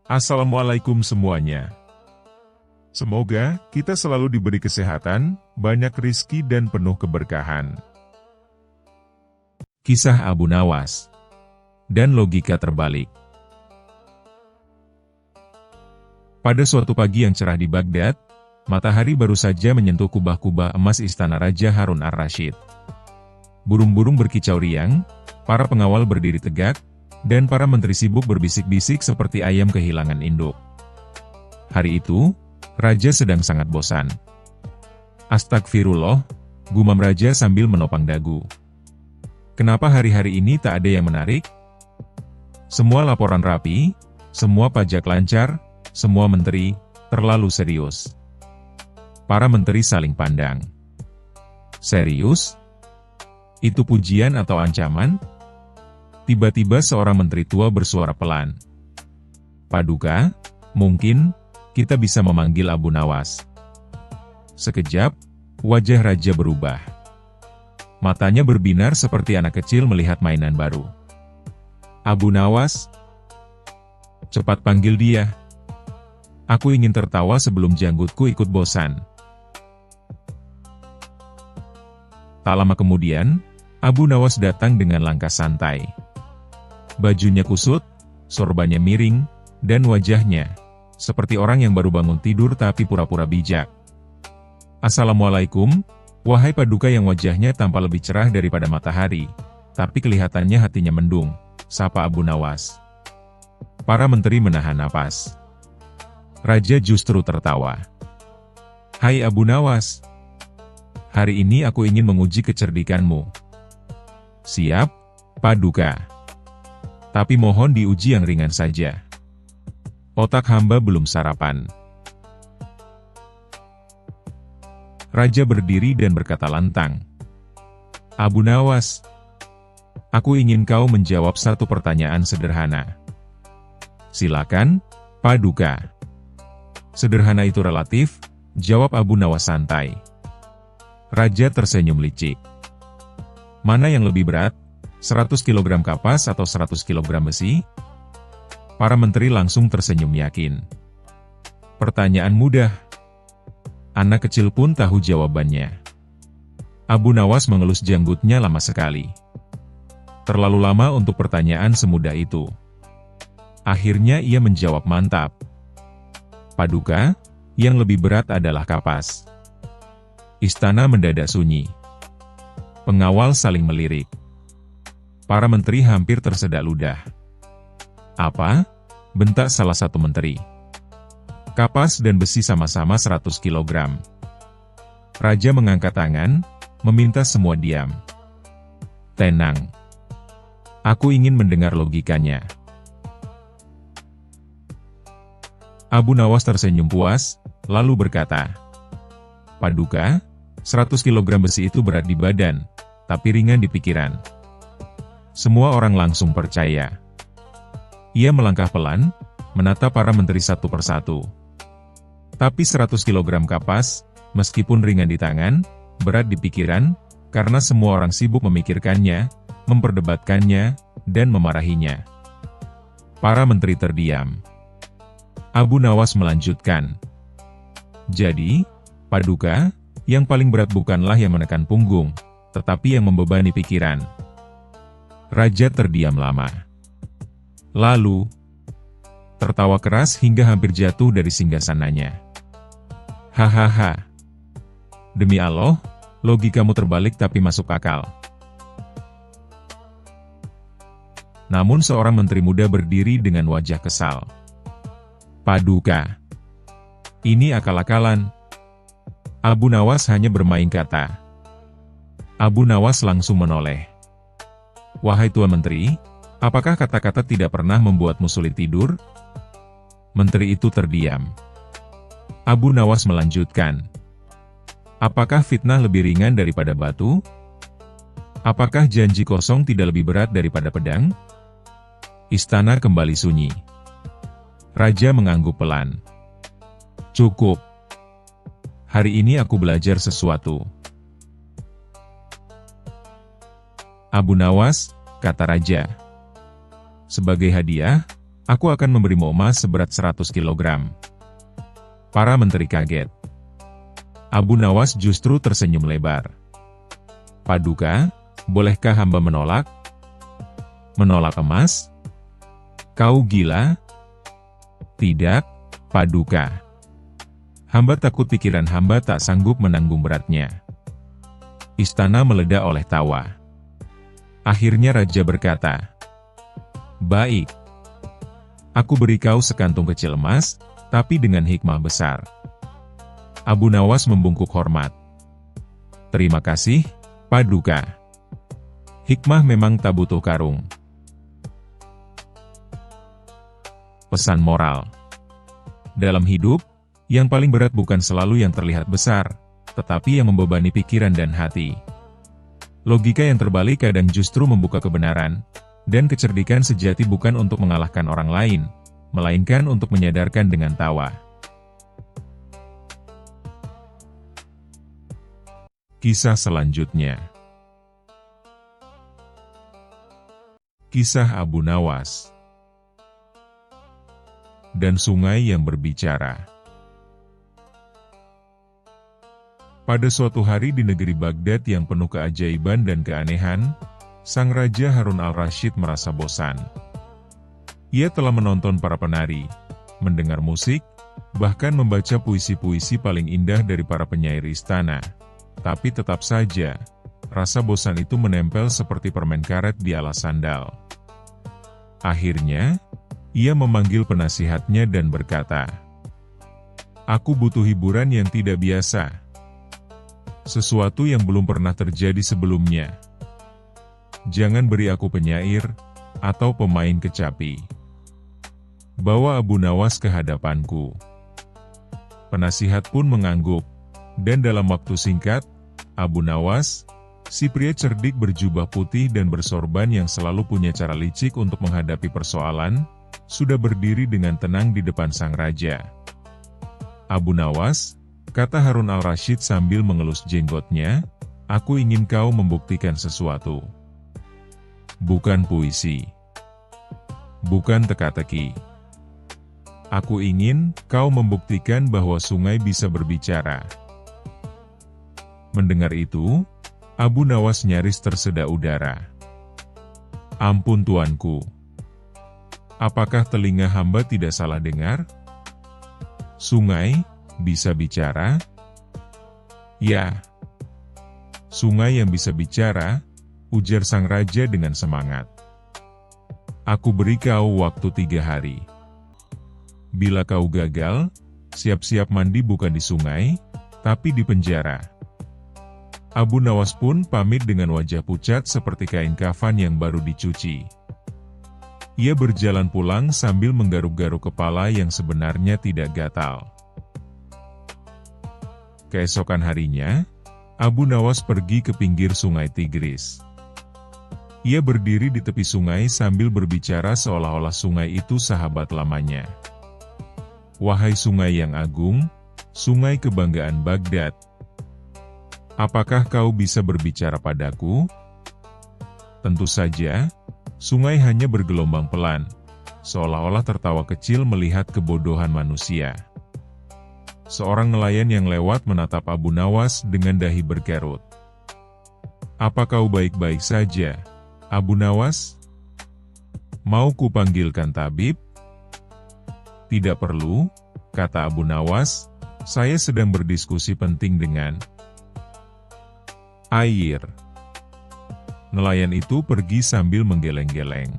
Assalamualaikum semuanya. Semoga kita selalu diberi kesehatan, banyak rizki dan penuh keberkahan. Kisah Abu Nawas dan logika terbalik. Pada suatu pagi yang cerah di Baghdad, matahari baru saja menyentuh kubah-kubah emas istana Raja Harun ar-Rasyid. Burung-burung berkicau riang, para pengawal berdiri tegak, dan para menteri sibuk berbisik-bisik seperti ayam kehilangan induk. Hari itu, Raja sedang sangat bosan. Astagfirullah, gumam Raja sambil menopang dagu. Kenapa hari-hari ini tak ada yang menarik? Semua laporan rapi, semua pajak lancar, semua menteri terlalu serius. Para menteri saling pandang. Serius? Itu pujian atau ancaman? Tiba-tiba seorang menteri tua bersuara pelan. Paduka, mungkin kita bisa memanggil Abu Nawas. Sekejap, wajah Raja berubah. Matanya berbinar seperti anak kecil melihat mainan baru. Abu Nawas, cepat panggil dia. Aku ingin tertawa sebelum janggutku ikut bosan. Tak lama kemudian, Abu Nawas datang dengan langkah santai. Bajunya kusut, sorbannya miring, dan wajahnya seperti orang yang baru bangun tidur tapi pura-pura bijak. Assalamualaikum, wahai Paduka yang wajahnya tampak lebih cerah daripada matahari, tapi kelihatannya hatinya mendung, sapa Abu Nawas. Para menteri menahan napas. Raja justru tertawa. Hai Abu Nawas, hari ini aku ingin menguji kecerdikanmu. Siap, Paduka. Tapi mohon diuji yang ringan saja. Otak hamba belum sarapan. Raja berdiri dan berkata lantang. Abu Nawas, aku ingin kau menjawab satu pertanyaan sederhana. Silakan, Paduka. Sederhana itu relatif, jawab Abu Nawas santai. Raja tersenyum licik. Mana yang lebih berat? 100 kg kapas atau 100 kg besi? Para menteri langsung tersenyum yakin. Pertanyaan mudah. Anak kecil pun tahu jawabannya. Abu Nawas mengelus janggutnya lama sekali. Terlalu lama untuk pertanyaan semudah itu. Akhirnya ia menjawab mantap. Paduka, yang lebih berat adalah kapas. Istana mendadak sunyi. Pengawal saling melirik. Para menteri hampir tersedak ludah. Apa? Bentak salah satu menteri. Kapas dan besi sama-sama 100 kg. Raja mengangkat tangan, meminta semua diam. Tenang. Aku ingin mendengar logikanya. Abu Nawas tersenyum puas, lalu berkata, Paduka, 100 kg besi itu berat di badan, tapi ringan di pikiran. Semua orang langsung percaya. Ia melangkah pelan, menatap para menteri satu persatu. Tapi 100 kg kapas, meskipun ringan di tangan, berat di pikiran, karena semua orang sibuk memikirkannya, memperdebatkannya, dan memarahinya. Para menteri terdiam. Abu Nawas melanjutkan. Jadi, Paduka, yang paling berat bukanlah yang menekan punggung, tetapi yang membebani pikiran. Raja terdiam lama. Lalu, tertawa keras hingga hampir jatuh dari singgasananya. Hahaha. Demi Allah, logikamu terbalik tapi masuk akal. Namun seorang menteri muda berdiri dengan wajah kesal. Paduka, ini akal-akalan. Abu Nawas hanya bermain kata. Abu Nawas langsung menoleh. Wahai Tuan Menteri, apakah kata-kata tidak pernah membuatmu sulit tidur? Menteri itu terdiam. Abu Nawas melanjutkan. Apakah fitnah lebih ringan daripada batu? Apakah janji kosong tidak lebih berat daripada pedang? Istana kembali sunyi. Raja mengangguk pelan. Cukup. Hari ini aku belajar sesuatu. Abu Nawas, kata Raja. Sebagai hadiah, Aku akan memberimu emas seberat 100 kilogram. Para menteri kaget. Abu Nawas justru tersenyum lebar. Paduka, bolehkah hamba menolak? Menolak emas? Kau gila? Tidak, Paduka. Hamba takut pikiran hamba tak sanggup menanggung beratnya. Istana meledak oleh tawa. Akhirnya raja berkata, "Baik. Aku beri kau sekantung kecil emas, tapi dengan hikmah besar." Abu Nawas membungkuk hormat. "Terima kasih, Paduka. Hikmah memang tak butuh karung." Pesan moral. Dalam hidup, yang paling berat bukan selalu yang terlihat besar, tetapi yang membebani pikiran dan hati. Logika yang terbalik kadang justru membuka kebenaran, dan kecerdikan sejati bukan untuk mengalahkan orang lain, melainkan untuk menyadarkan dengan tawa. Kisah selanjutnya. Kisah Abu Nawas dan sungai yang berbicara. Pada suatu hari di negeri Baghdad yang penuh keajaiban dan keanehan, Sang Raja Harun al-Rasyid merasa bosan. Ia telah menonton para penari, mendengar musik, bahkan membaca puisi-puisi paling indah dari para penyair istana. Tapi tetap saja, rasa bosan itu menempel seperti permen karet di alas sandal. Akhirnya, ia memanggil penasihatnya dan berkata, "Aku butuh hiburan yang tidak biasa. Sesuatu yang belum pernah terjadi sebelumnya. Jangan beri aku penyair, atau pemain kecapi. Bawa Abu Nawas ke hadapanku." Penasihat pun mengangguk, dan dalam waktu singkat, Abu Nawas, si pria cerdik berjubah putih dan bersorban yang selalu punya cara licik untuk menghadapi persoalan, sudah berdiri dengan tenang di depan sang raja. "Abu Nawas," kata Harun al-Rasyid sambil mengelus jenggotnya, "aku ingin kau membuktikan sesuatu. Bukan puisi. Bukan teka-teki. Aku ingin kau membuktikan bahwa sungai bisa berbicara." Mendengar itu, Abu Nawas nyaris tersedak udara. "Ampun tuanku. Apakah telinga hamba tidak salah dengar? Sungai bisa bicara?" "Ya, sungai yang bisa bicara," ujar sang raja dengan semangat. "Aku beri kau waktu 3 hari. Bila kau gagal, siap-siap mandi bukan di sungai, tapi di penjara." Abu Nawas pun pamit dengan wajah pucat seperti kain kafan yang baru dicuci. Ia berjalan pulang sambil menggaruk-garuk kepala yang sebenarnya tidak gatal. Keesokan harinya, Abu Nawas pergi ke pinggir sungai Tigris. Ia berdiri di tepi sungai sambil berbicara seolah-olah sungai itu sahabat lamanya. "Wahai sungai yang agung, sungai kebanggaan Baghdad. Apakah kau bisa berbicara padaku?" Tentu saja, sungai hanya bergelombang pelan, seolah-olah tertawa kecil melihat kebodohan manusia. Seorang nelayan yang lewat menatap Abu Nawas dengan dahi berkerut. "Apa kau baik-baik saja, Abu Nawas? Mau kupanggilkan tabib?" "Tidak perlu," kata Abu Nawas, "saya sedang berdiskusi penting dengan air." Nelayan itu pergi sambil menggeleng-geleng.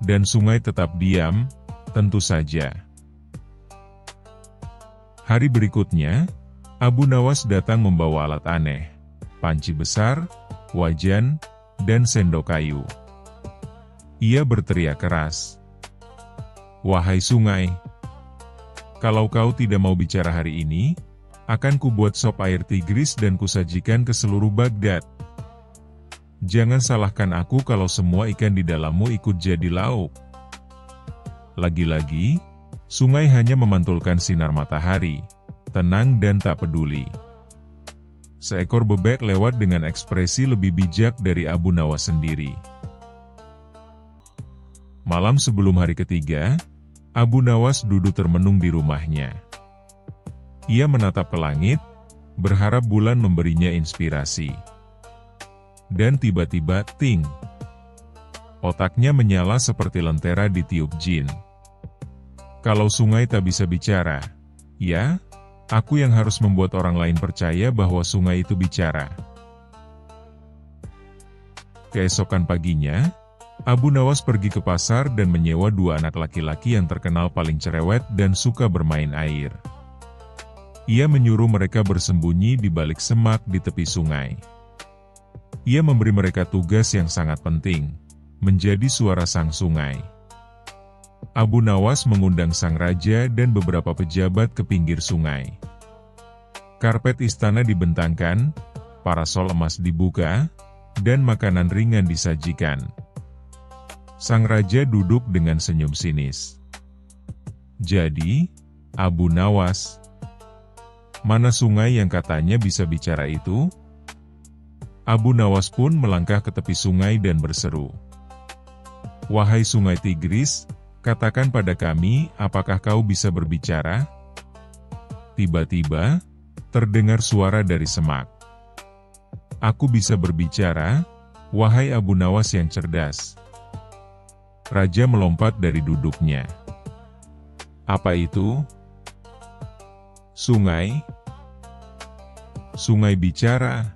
Dan sungai tetap diam, tentu saja. Hari berikutnya, Abu Nawas datang membawa alat aneh, panci besar, wajan, dan sendok kayu. Ia berteriak keras, "Wahai sungai, kalau kau tidak mau bicara hari ini, akan kubuat sop air Tigris dan kusajikan ke seluruh Baghdad. Jangan salahkan aku kalau semua ikan di dalammu ikut jadi lauk." Lagi-lagi, sungai hanya memantulkan sinar matahari, tenang dan tak peduli. Seekor bebek lewat dengan ekspresi lebih bijak dari Abu Nawas sendiri. Malam sebelum hari ketiga, Abu Nawas duduk termenung di rumahnya. Ia menatap ke langit, berharap bulan memberinya inspirasi. Dan tiba-tiba, ting! Otaknya menyala seperti lentera ditiup jin. Kalau sungai tak bisa bicara, ya, aku yang harus membuat orang lain percaya bahwa sungai itu bicara. Keesokan paginya, Abu Nawas pergi ke pasar dan menyewa 2 anak laki-laki yang terkenal paling cerewet dan suka bermain air. Ia menyuruh mereka bersembunyi di balik semak di tepi sungai. Ia memberi mereka tugas yang sangat penting, menjadi suara sang sungai. Abu Nawas mengundang sang raja dan beberapa pejabat ke pinggir sungai. Karpet istana dibentangkan, parasol emas dibuka, dan makanan ringan disajikan. Sang raja duduk dengan senyum sinis. Jadi, Abu Nawas, mana sungai yang katanya bisa bicara itu? Abu Nawas pun melangkah ke tepi sungai dan berseru, "Wahai sungai Tigris, katakan pada kami, apakah kau bisa berbicara?" Tiba-tiba, terdengar suara dari semak. "Aku bisa berbicara, wahai Abu Nawas yang cerdas." Raja melompat dari duduknya. "Apa itu?" "Sungai. Sungai bicara."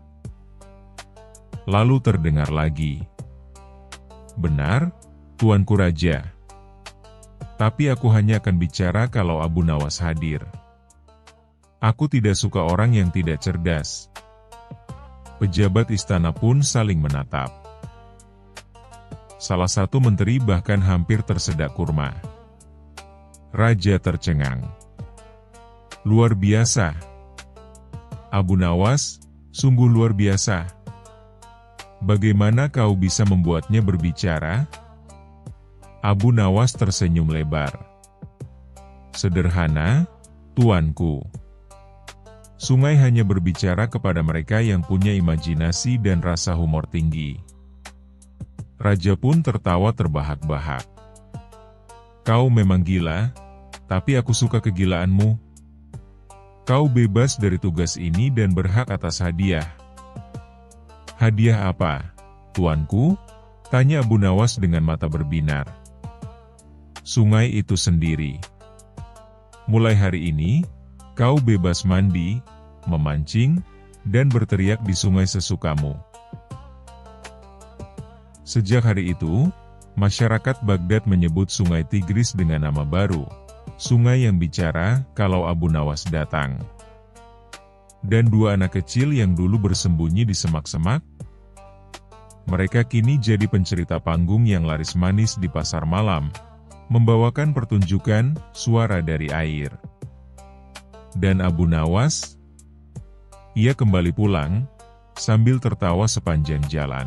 Lalu terdengar lagi, "Benar, Tuanku Raja. Tapi aku hanya akan bicara kalau Abu Nawas hadir. Aku tidak suka orang yang tidak cerdas." Pejabat istana pun saling menatap. Salah satu menteri bahkan hampir tersedak kurma. Raja tercengang. "Luar biasa. Abu Nawas, sungguh luar biasa. Bagaimana kau bisa membuatnya berbicara?" Abu Nawas tersenyum lebar. "Sederhana, Tuanku. Sungai hanya berbicara kepada mereka yang punya imajinasi dan rasa humor tinggi." Raja pun tertawa terbahak-bahak. "Kau memang gila, tapi aku suka kegilaanmu. Kau bebas dari tugas ini dan berhak atas hadiah." "Hadiah apa, Tuanku?" tanya Abu Nawas dengan mata berbinar. "Sungai itu sendiri. Mulai hari ini, kau bebas mandi, memancing, dan berteriak di sungai sesukamu." Sejak hari itu, masyarakat Baghdad menyebut sungai Tigris dengan nama baru, sungai yang bicara kalau Abu Nawas datang. Dan 2 anak kecil yang dulu bersembunyi di semak-semak, mereka kini jadi pencerita panggung yang laris manis di pasar malam, membawakan pertunjukan suara dari air. Dan Abu Nawas, ia kembali pulang, sambil tertawa sepanjang jalan.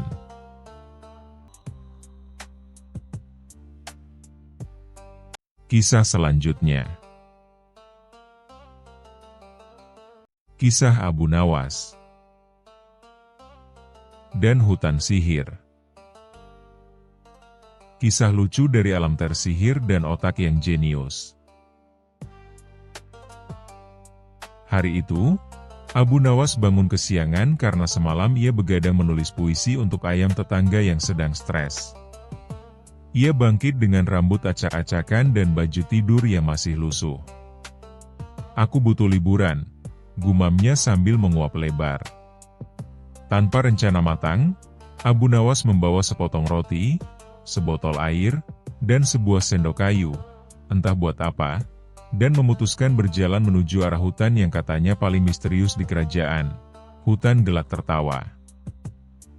Kisah selanjutnya. Kisah Abu Nawas dan hutan sihir. Kisah lucu dari alam tersihir dan otak yang jenius. Hari itu, Abu Nawas bangun kesiangan karena semalam ia begadang menulis puisi untuk ayam tetangga yang sedang stres. Ia bangkit dengan rambut acak-acakan dan baju tidur yang masih lusuh. "Aku butuh liburan," gumamnya sambil menguap lebar. Tanpa rencana matang, Abu Nawas membawa sepotong roti, sebotol air, dan sebuah sendok kayu, entah buat apa, dan memutuskan berjalan menuju arah hutan yang katanya paling misterius di kerajaan. Hutan gelap tertawa.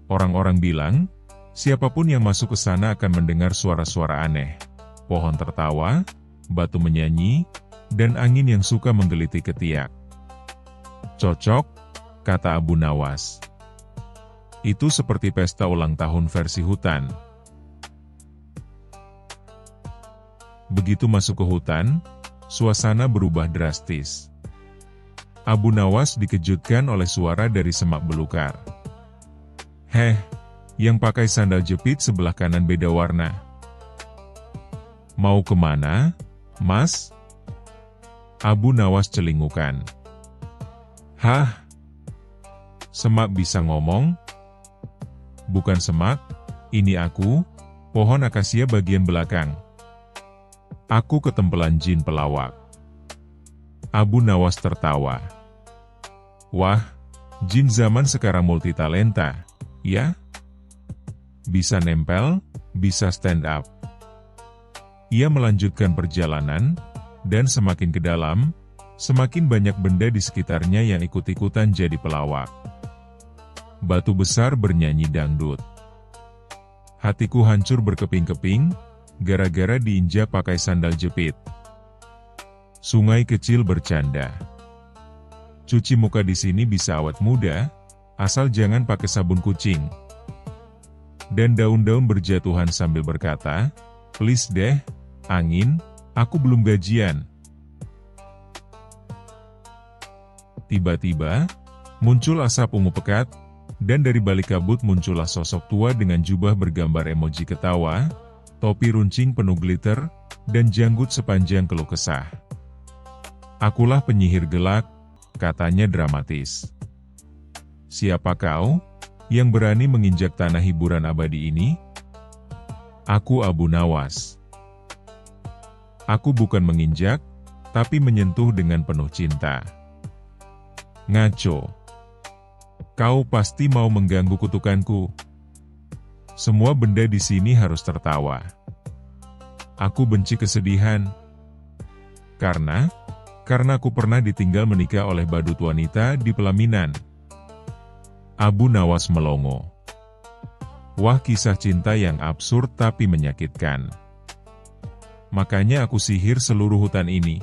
Orang-orang bilang, siapapun yang masuk ke sana akan mendengar suara-suara aneh. Pohon tertawa, batu menyanyi, dan angin yang suka menggelitik ketiak. "Cocok," kata Abu Nawas. "Itu seperti pesta ulang tahun versi hutan." Begitu masuk ke hutan, suasana berubah drastis. Abu Nawas dikejutkan oleh suara dari semak belukar. "Heh, yang pakai sandal jepit sebelah kanan beda warna." Mau kemana, Mas? Abu Nawas celingukan. Hah? Semak bisa ngomong? Bukan semak, ini aku, pohon akasia bagian belakang. Aku ketempelan jin pelawak. Abu Nawas tertawa. Wah, jin zaman sekarang multitalenta, ya? Bisa nempel, bisa stand up. Ia melanjutkan perjalanan, dan semakin ke dalam, semakin banyak benda di sekitarnya yang ikut-ikutan jadi pelawak. Batu besar bernyanyi dangdut. Hatiku hancur berkeping-keping, gara-gara diinjak pakai sandal jepit. Sungai kecil bercanda. Cuci muka di sini bisa awet muda, asal jangan pakai sabun kucing. Dan daun-daun berjatuhan sambil berkata, please deh, angin, aku belum gajian. Tiba-tiba, muncul asap ungu pekat, dan dari balik kabut muncullah sosok tua dengan jubah bergambar emoji ketawa, topi runcing penuh glitter, dan janggut sepanjang keluh kesah. Akulah penyihir gelak, katanya dramatis. Siapa kau, yang berani menginjak tanah hiburan abadi ini? Aku Abu Nawas. Aku bukan menginjak, tapi menyentuh dengan penuh cinta. Ngaco. Kau pasti mau mengganggu kutukanku. Semua benda di sini harus tertawa. Aku benci kesedihan. Karena aku pernah ditinggal menikah oleh badut wanita di pelaminan. Abu Nawas melongo. Wah, kisah cinta yang absurd tapi menyakitkan. Makanya aku sihir seluruh hutan ini.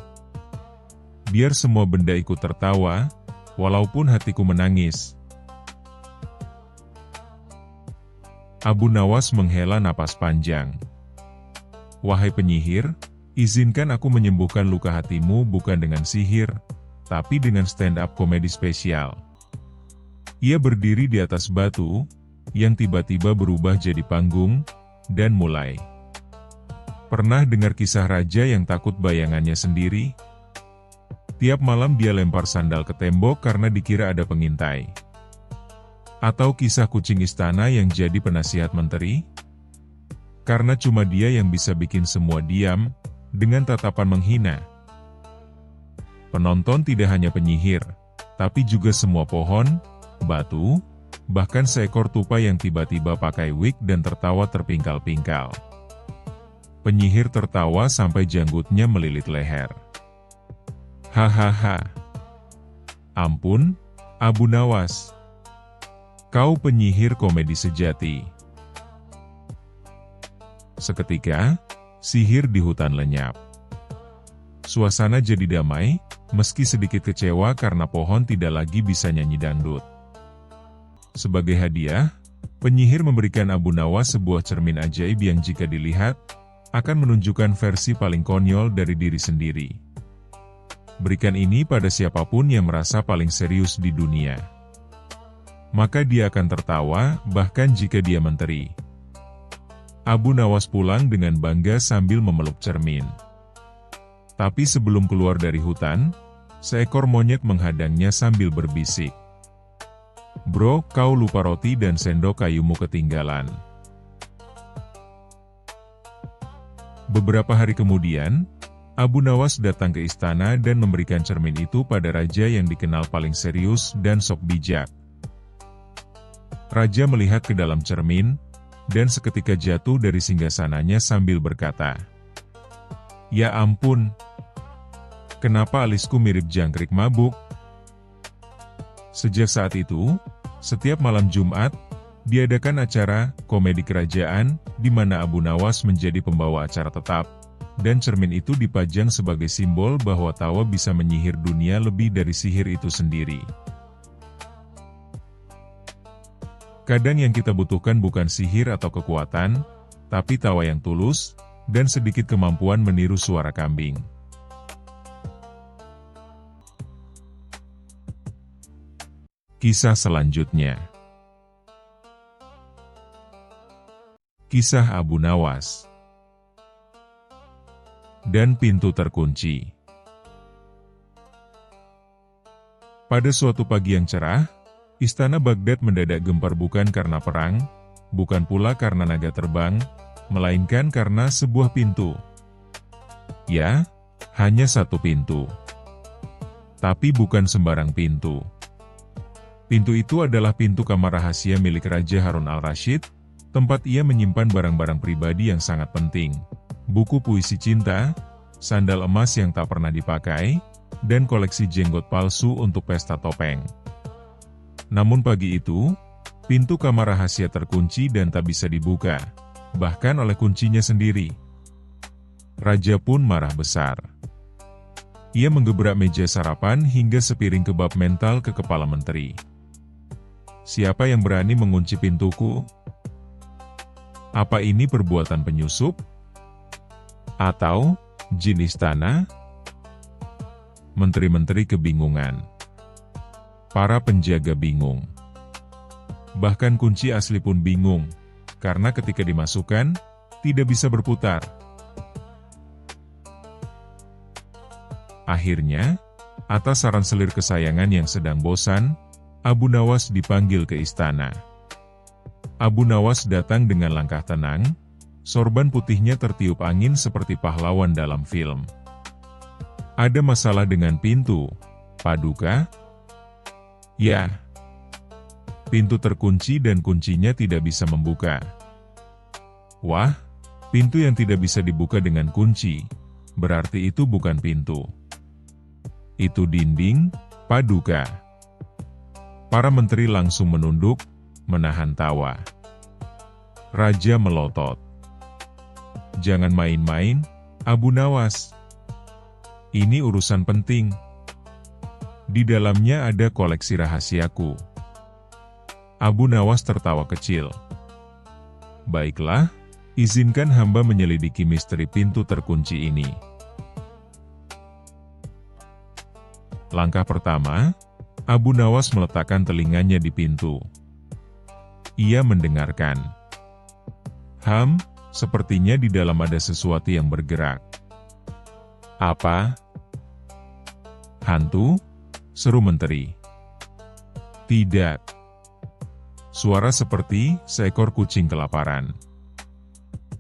Biar semua benda ikut tertawa, walaupun hatiku menangis. Abu Nawas menghela napas panjang. Wahai penyihir, izinkan aku menyembuhkan luka hatimu bukan dengan sihir, tapi dengan stand-up komedi spesial. Ia berdiri di atas batu, yang tiba-tiba berubah jadi panggung, dan mulai. Pernah dengar kisah raja yang takut bayangannya sendiri? Tiap malam dia lempar sandal ke tembok karena dikira ada pengintai. Atau kisah kucing istana yang jadi penasihat menteri? Karena cuma dia yang bisa bikin semua diam, dengan tatapan menghina. Penonton tidak hanya penyihir, tapi juga semua pohon, batu, bahkan seekor tupai yang tiba-tiba pakai wig dan tertawa terpingkal-pingkal. Penyihir tertawa sampai janggutnya melilit leher. Hahaha. Ampun, Abu Nawas. Kau penyihir komedi sejati. Seketika, sihir di hutan lenyap. Suasana jadi damai, meski sedikit kecewa karena pohon tidak lagi bisa nyanyi dangdut. Sebagai hadiah, penyihir memberikan Abu Nawas sebuah cermin ajaib yang jika dilihat, akan menunjukkan versi paling konyol dari diri sendiri. Berikan ini pada siapapun yang merasa paling serius di dunia. Maka dia akan tertawa, bahkan jika dia menteri. Abu Nawas pulang dengan bangga sambil memeluk cermin. Tapi sebelum keluar dari hutan, seekor monyet menghadangnya sambil berbisik. Bro, kau lupa roti dan sendok kayumu ketinggalan. Beberapa hari kemudian, Abu Nawas datang ke istana dan memberikan cermin itu pada raja yang dikenal paling serius dan sok bijak. Raja melihat ke dalam cermin, dan seketika jatuh dari singgasananya sambil berkata, "Ya ampun, kenapa alisku mirip jangkrik mabuk?" Sejak saat itu, setiap malam Jumat, diadakan acara komedi kerajaan, di mana Abu Nawas menjadi pembawa acara tetap, dan cermin itu dipajang sebagai simbol bahwa tawa bisa menyihir dunia lebih dari sihir itu sendiri. Kadang yang kita butuhkan bukan sihir atau kekuatan, tapi tawa yang tulus, dan sedikit kemampuan meniru suara kambing. Kisah selanjutnya. Kisah Abu Nawas. dan pintu terkunci. Pada suatu pagi yang cerah, istana Baghdad mendadak gempar bukan karena perang, bukan pula karena naga terbang, melainkan karena sebuah pintu. Ya, hanya satu pintu. Tapi bukan sembarang pintu. Pintu itu adalah pintu kamar rahasia milik Raja Harun al-Rashid, tempat ia menyimpan barang-barang pribadi yang sangat penting. Buku puisi cinta, sandal emas yang tak pernah dipakai, dan koleksi jenggot palsu untuk pesta topeng. Namun pagi itu, pintu kamar rahasia terkunci dan tak bisa dibuka, bahkan oleh kuncinya sendiri. Raja pun marah besar. Ia menggebrak meja sarapan hingga sepiring kebab mental ke kepala menteri. Siapa yang berani mengunci pintuku? Apa ini perbuatan penyusup? Atau jin istana? Menteri-menteri kebingungan. Para penjaga bingung. Bahkan kunci asli pun bingung, karena ketika dimasukkan, tidak bisa berputar. Akhirnya, atas saran selir kesayangan yang sedang bosan, Abu Nawas dipanggil ke istana. Abu Nawas datang dengan langkah tenang, sorban putihnya tertiup angin seperti pahlawan dalam film. Ada masalah dengan pintu, Paduka? Ya. Pintu terkunci dan kuncinya tidak bisa membuka. Wah, pintu yang tidak bisa dibuka dengan kunci, berarti itu bukan pintu. Itu dinding, Paduka. Para menteri langsung menunduk, menahan tawa. Raja melotot. Jangan main-main, Abu Nawas. Ini urusan penting. Di dalamnya ada koleksi rahasiaku. Abu Nawas tertawa kecil. Baiklah, izinkan hamba menyelidiki misteri pintu terkunci ini. Langkah pertama, Abu Nawas meletakkan telinganya di pintu. Ia mendengarkan. Sepertinya di dalam ada sesuatu yang bergerak. Apa? Hantu? Seru menteri. Tidak. Suara seperti seekor kucing kelaparan.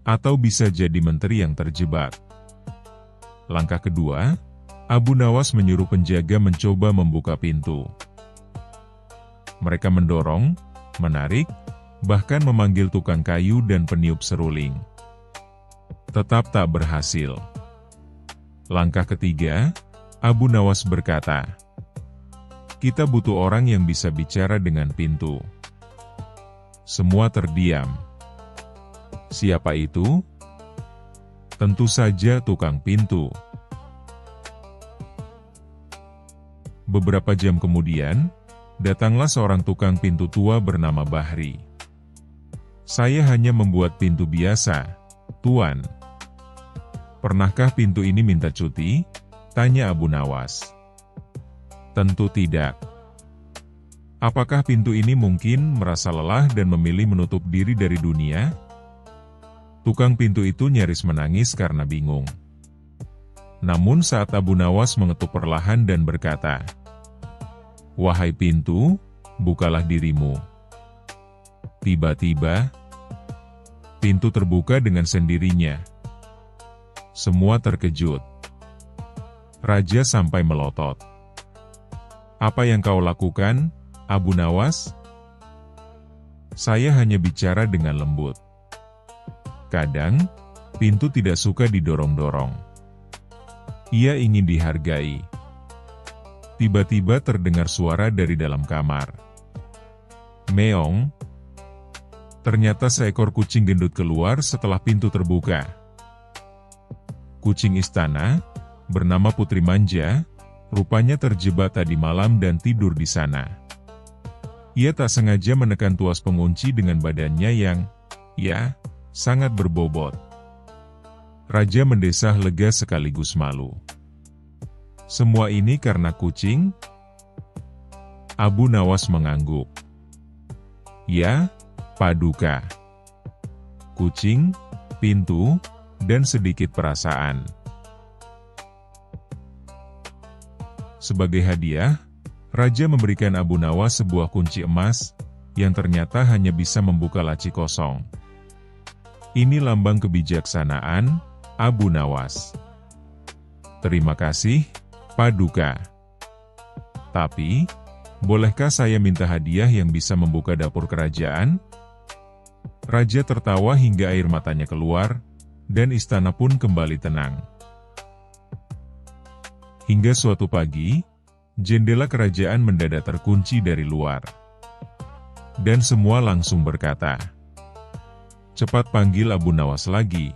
Atau bisa jadi menteri yang terjebak. Langkah kedua, Abu Nawas menyuruh penjaga mencoba membuka pintu. Mereka mendorong, menarik, bahkan memanggil tukang kayu dan peniup seruling. Tetap tak berhasil. Langkah ketiga, Abu Nawas berkata, "Kita butuh orang yang bisa bicara dengan pintu." Semua terdiam. Siapa itu? Tentu saja tukang pintu. Beberapa jam kemudian, datanglah seorang tukang pintu tua bernama Bahri. "Saya hanya membuat pintu biasa, Tuan." "Pernahkah pintu ini minta cuti?" tanya Abu Nawas. "Tentu tidak." "Apakah pintu ini mungkin merasa lelah dan memilih menutup diri dari dunia?" Tukang pintu itu nyaris menangis karena bingung. Namun saat Abu Nawas mengetuk perlahan dan berkata, "Wahai pintu, bukalah dirimu." Tiba-tiba, pintu terbuka dengan sendirinya. Semua terkejut. Raja sampai melotot. "Apa yang kau lakukan, Abu Nawas?" "Saya hanya bicara dengan lembut. Kadang, pintu tidak suka didorong-dorong. Ia ingin dihargai." Tiba-tiba terdengar suara dari dalam kamar. Meong. Ternyata seekor kucing gendut keluar setelah pintu terbuka. Kucing istana, bernama Putri Manja, rupanya terjebak tadi malam dan tidur di sana. Ia tak sengaja menekan tuas pengunci dengan badannya yang, sangat berbobot. Raja mendesah lega sekaligus malu. Semua ini karena kucing? Abu Nawas mengangguk. Ya, Paduka. Kucing, pintu, dan sedikit perasaan. Sebagai hadiah, Raja memberikan Abu Nawas sebuah kunci emas, yang ternyata hanya bisa membuka laci kosong. Ini lambang kebijaksanaan, Abu Nawas. Terima kasih, Paduka. Tapi, bolehkah saya minta hadiah yang bisa membuka dapur kerajaan? Raja tertawa hingga air matanya keluar, dan istana pun kembali tenang. Hingga suatu pagi, jendela kerajaan mendadak terkunci dari luar. Dan semua langsung berkata, "Cepat panggil Abu Nawas lagi."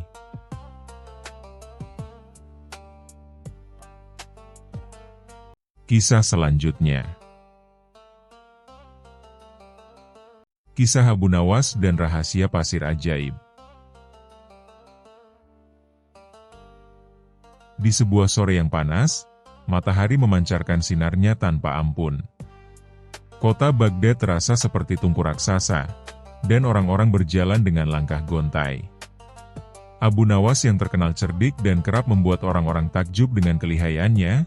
Kisah selanjutnya. Kisah Abu Nawas dan rahasia pasir ajaib. Di sebuah sore yang panas, matahari memancarkan sinarnya tanpa ampun. Kota Baghdad terasa seperti tungku raksasa, dan orang-orang berjalan dengan langkah gontai. Abu Nawas yang terkenal cerdik dan kerap membuat orang-orang takjub dengan kelihayannya,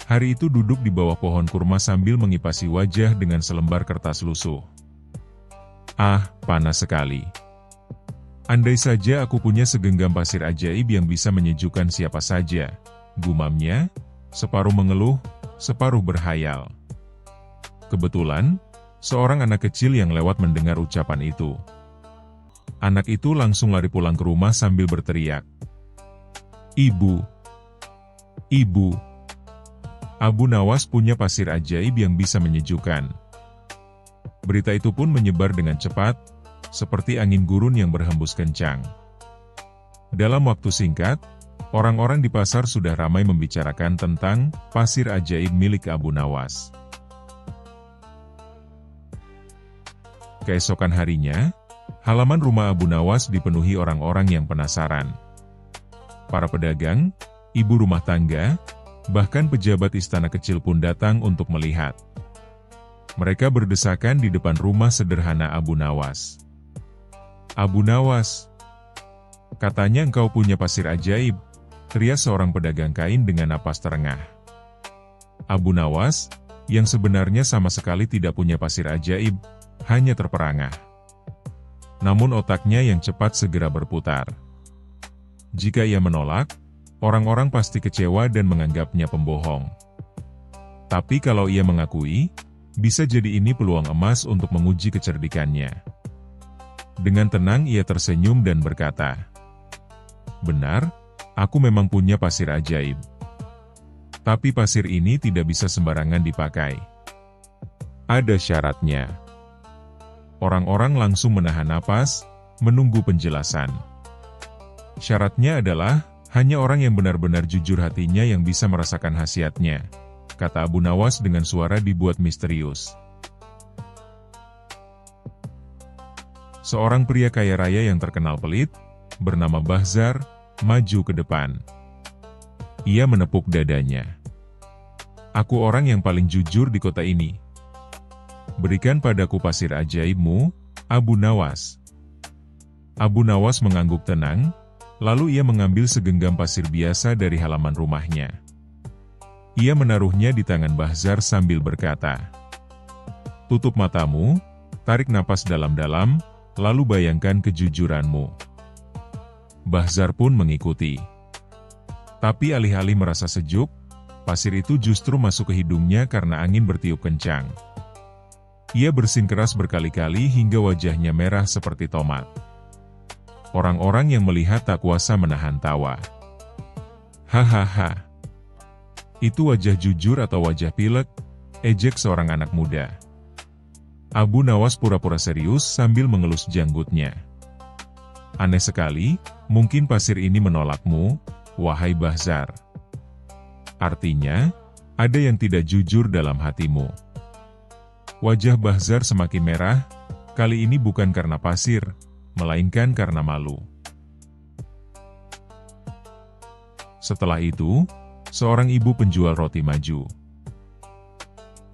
hari itu duduk di bawah pohon kurma sambil mengipasi wajah dengan selembar kertas lusuh. "Ah, panas sekali. Andai saja aku punya segenggam pasir ajaib yang bisa menyejukkan siapa saja," gumamnya, separuh mengeluh, separuh berhayal. Kebetulan, seorang anak kecil yang lewat mendengar ucapan itu. Anak itu langsung lari pulang ke rumah sambil berteriak, "Ibu! Ibu! Abu Nawas punya pasir ajaib yang bisa menyejukkan." Berita itu pun menyebar dengan cepat, seperti angin gurun yang berhembus kencang. Dalam waktu singkat, orang-orang di pasar sudah ramai membicarakan tentang pasir ajaib milik Abu Nawas. Keesokan harinya, halaman rumah Abu Nawas dipenuhi orang-orang yang penasaran. Para pedagang, ibu rumah tangga, bahkan pejabat istana kecil pun datang untuk melihat. Mereka berdesakan di depan rumah sederhana Abu Nawas. "Abu Nawas, katanya engkau punya pasir ajaib," teriak seorang pedagang kain dengan napas terengah. Abu Nawas, yang sebenarnya sama sekali tidak punya pasir ajaib, hanya terperangah. Namun otaknya yang cepat segera berputar. Jika ia menolak, orang-orang pasti kecewa dan menganggapnya pembohong. Tapi kalau ia mengakui, bisa jadi ini peluang emas untuk menguji kecerdikannya. Dengan tenang ia tersenyum dan berkata, "Benar, aku memang punya pasir ajaib. Tapi pasir ini tidak bisa sembarangan dipakai. Ada syaratnya." Orang-orang langsung menahan napas, menunggu penjelasan. "Syaratnya adalah, hanya orang yang benar-benar jujur hatinya yang bisa merasakan khasiatnya," kata Abu Nawas dengan suara dibuat misterius. Seorang pria kaya raya yang terkenal pelit, bernama Bahzar, maju ke depan. Ia menepuk dadanya. "Aku orang yang paling jujur di kota ini. Berikan padaku pasir ajaibmu, Abu Nawas." Abu Nawas mengangguk tenang, lalu ia mengambil segenggam pasir biasa dari halaman rumahnya. Ia menaruhnya di tangan Bahzar sambil berkata, "Tutup matamu, tarik napas dalam-dalam, lalu bayangkan kejujuranmu." Bahzar pun mengikuti. Tapi alih-alih merasa sejuk, pasir itu justru masuk ke hidungnya karena angin bertiup kencang. Ia bersin keras berkali-kali hingga wajahnya merah seperti tomat. Orang-orang yang melihat tak kuasa menahan tawa. "Hahaha. Itu wajah jujur atau wajah pilek?" ejek seorang anak muda. Abu Nawas pura-pura serius sambil mengelus janggutnya. "Aneh sekali, mungkin pasir ini menolakmu, wahai Bahzar. Artinya, ada yang tidak jujur dalam hatimu." Wajah Bahzar semakin merah, kali ini bukan karena pasir, melainkan karena malu. Setelah itu, seorang ibu penjual roti maju.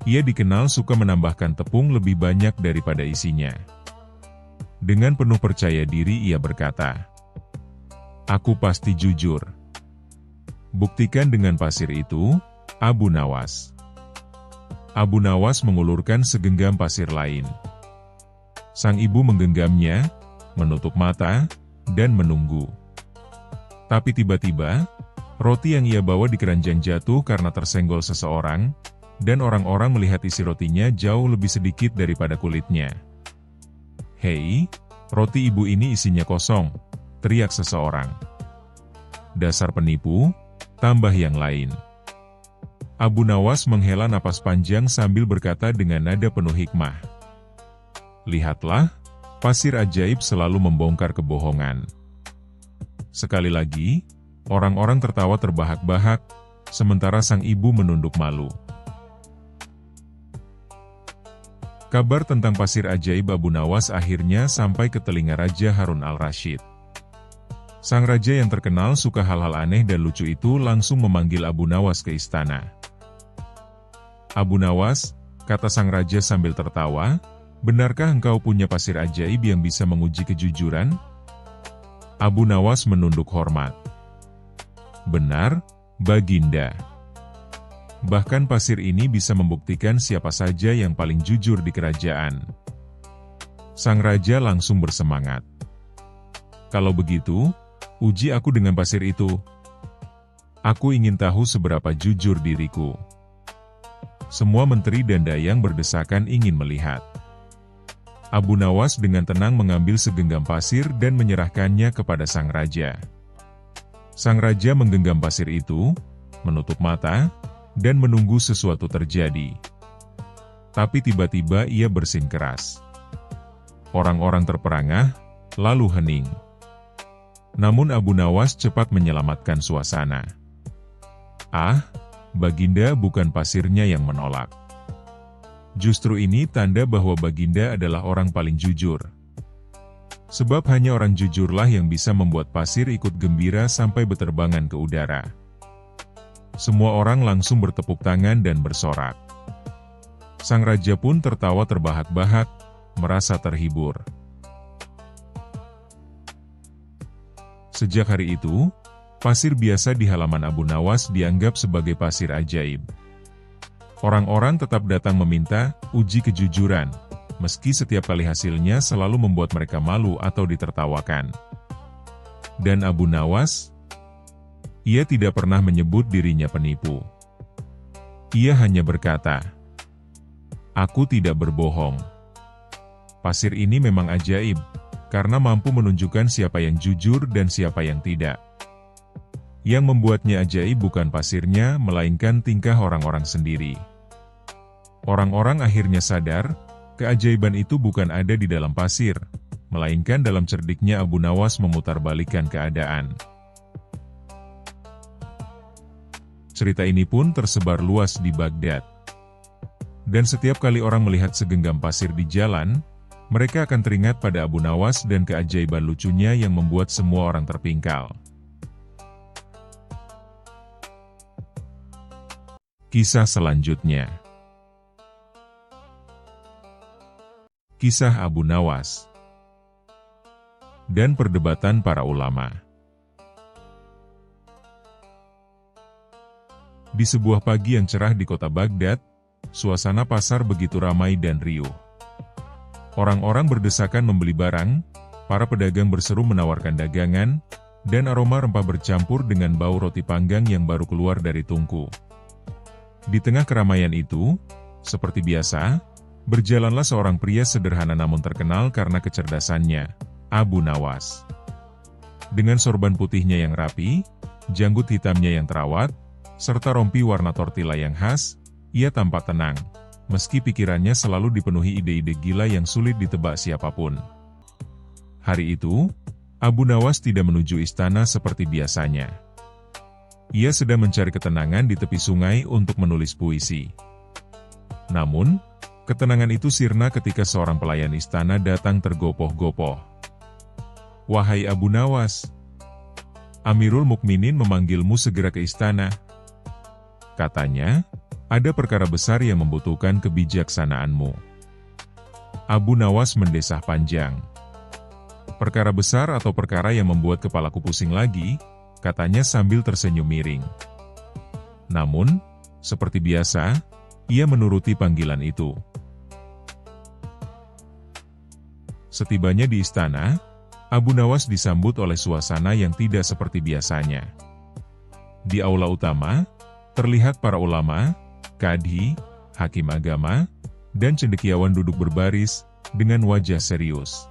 Ia dikenal suka menambahkan tepung lebih banyak daripada isinya. Dengan penuh percaya diri ia berkata, "Aku pasti jujur. Buktikan dengan pasir itu, Abu Nawas." Abu Nawas mengulurkan segenggam pasir lain. Sang ibu menggenggamnya, menutup mata, dan menunggu. Tapi tiba-tiba, roti yang ia bawa di keranjang jatuh karena tersenggol seseorang, dan orang-orang melihat isi rotinya jauh lebih sedikit daripada kulitnya. "Hei, roti ibu ini isinya kosong," teriak seseorang. "Dasar penipu," tambah yang lain. Abu Nawas menghela napas panjang sambil berkata dengan nada penuh hikmah, "Lihatlah, pasir ajaib selalu membongkar kebohongan." Sekali lagi, orang-orang tertawa terbahak-bahak, sementara sang ibu menunduk malu. Kabar tentang pasir ajaib Abu Nawas akhirnya sampai ke telinga Raja Harun al-Rasyid. Sang raja yang terkenal suka hal-hal aneh dan lucu itu langsung memanggil Abu Nawas ke istana. "Abu Nawas," kata sang raja sambil tertawa, "benarkah engkau punya pasir ajaib yang bisa menguji kejujuran?" Abu Nawas menunduk hormat. "Benar, Baginda. Bahkan pasir ini bisa membuktikan siapa saja yang paling jujur di kerajaan." Sang raja langsung bersemangat. "Kalau begitu, uji aku dengan pasir itu. Aku ingin tahu seberapa jujur diriku." Semua menteri dan dayang berdesakan ingin melihat. Abu Nawas dengan tenang mengambil segenggam pasir dan menyerahkannya kepada sang raja. Sang raja menggenggam pasir itu, menutup mata, dan menunggu sesuatu terjadi. Tapi tiba-tiba ia bersin keras. Orang-orang terperangah, lalu hening. Namun Abu Nawas cepat menyelamatkan suasana. "Ah, Baginda, bukan pasirnya yang menolak. Justru ini tanda bahwa Baginda adalah orang paling jujur. Sebab hanya orang jujurlah yang bisa membuat pasir ikut gembira sampai beterbangan ke udara." Semua orang langsung bertepuk tangan dan bersorak. Sang raja pun tertawa terbahak-bahak, merasa terhibur. Sejak hari itu, pasir biasa di halaman Abu Nawas dianggap sebagai pasir ajaib. Orang-orang tetap datang meminta uji kejujuran, meski setiap kali hasilnya selalu membuat mereka malu atau ditertawakan. Dan Abu Nawas, ia tidak pernah menyebut dirinya penipu. Ia hanya berkata, "Aku tidak berbohong. Pasir ini memang ajaib, karena mampu menunjukkan siapa yang jujur dan siapa yang tidak. Yang membuatnya ajaib bukan pasirnya, melainkan tingkah orang-orang sendiri." Orang-orang akhirnya sadar, keajaiban itu bukan ada di dalam pasir, melainkan dalam cerdiknya Abu Nawas memutarbalikkan keadaan. Cerita ini pun tersebar luas di Baghdad. Dan setiap kali orang melihat segenggam pasir di jalan, mereka akan teringat pada Abu Nawas dan keajaiban lucunya yang membuat semua orang terpingkal. Kisah selanjutnya. Kisah Abu Nawas dan perdebatan para ulama. Di sebuah pagi yang cerah di kota Baghdad, suasana pasar begitu ramai dan riuh. Orang-orang berdesakan membeli barang, para pedagang berseru menawarkan dagangan, dan aroma rempah bercampur dengan bau roti panggang yang baru keluar dari tungku. Di tengah keramaian itu, seperti biasa, berjalanlah seorang pria sederhana namun terkenal karena kecerdasannya, Abu Nawas. Dengan sorban putihnya yang rapi, janggut hitamnya yang terawat, serta rompi warna tortilla yang khas, ia tampak tenang, meski pikirannya selalu dipenuhi ide-ide gila yang sulit ditebak siapapun. Hari itu, Abu Nawas tidak menuju istana seperti biasanya. Ia sedang mencari ketenangan di tepi sungai untuk menulis puisi. Namun, ketenangan itu sirna ketika seorang pelayan istana datang tergopoh-gopoh. "Wahai Abu Nawas, Amirul Mukminin memanggilmu segera ke istana. Katanya, ada perkara besar yang membutuhkan kebijaksanaanmu." Abu Nawas mendesah panjang. "Perkara besar atau perkara yang membuat kepalaku pusing lagi?" katanya sambil tersenyum miring. Namun, seperti biasa, Ia menuruti panggilan itu. Setibanya di istana, Abu Nawas disambut oleh suasana yang tidak seperti biasanya. Di aula utama, terlihat para ulama, kadhi, hakim agama, dan cendekiawan duduk berbaris, dengan wajah serius.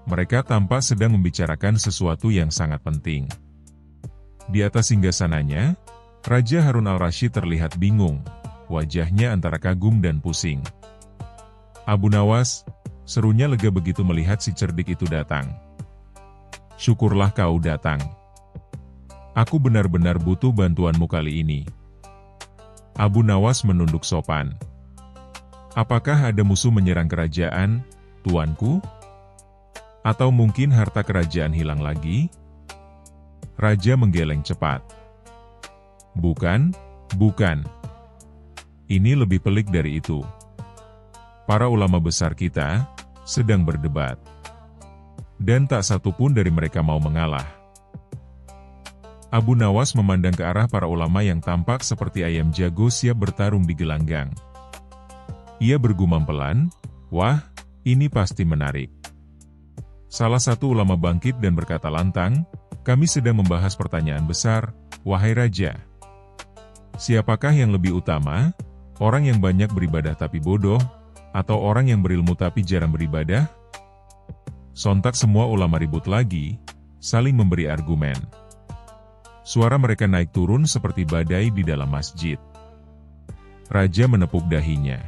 Mereka tampak sedang membicarakan sesuatu yang sangat penting. Di atas singgasananya, Raja Harun al-Rasyid terlihat bingung, wajahnya antara kagum dan pusing. "Abu Nawas," serunya lega begitu melihat si cerdik itu datang. "Syukurlah kau datang. Aku benar-benar butuh bantuanmu kali ini." Abu Nawas menunduk sopan. "Apakah ada musuh menyerang kerajaan, tuanku? Atau mungkin harta kerajaan hilang lagi?" Raja menggeleng cepat. Bukan. Ini lebih pelik dari itu. Para ulama besar kita sedang berdebat. Dan tak satu pun dari mereka mau mengalah." Abu Nawas memandang ke arah para ulama yang tampak seperti ayam jago siap bertarung di gelanggang. Ia bergumam pelan, "Wah, ini pasti menarik." Salah satu ulama bangkit dan berkata lantang, "Kami sedang membahas pertanyaan besar, wahai Raja. Siapakah yang lebih utama, orang yang banyak beribadah tapi bodoh, atau orang yang berilmu tapi jarang beribadah?" Sontak semua ulama ribut lagi, saling memberi argumen. Suara mereka naik turun seperti badai di dalam masjid. Raja menepuk dahinya.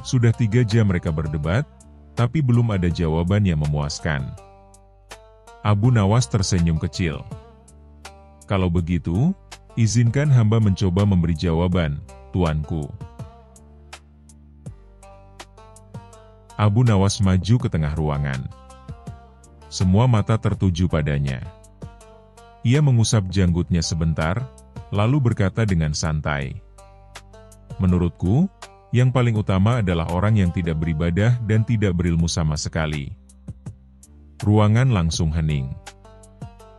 Sudah 3 jam mereka berdebat, tapi belum ada jawaban yang memuaskan. Abu Nawas tersenyum kecil. "Kalau begitu, izinkan hamba mencoba memberi jawaban, tuanku." Abu Nawas maju ke tengah ruangan. Semua mata tertuju padanya. Ia mengusap janggutnya sebentar, lalu berkata dengan santai, "Menurutku, yang paling utama adalah orang yang tidak beribadah dan tidak berilmu sama sekali." Ruangan langsung hening.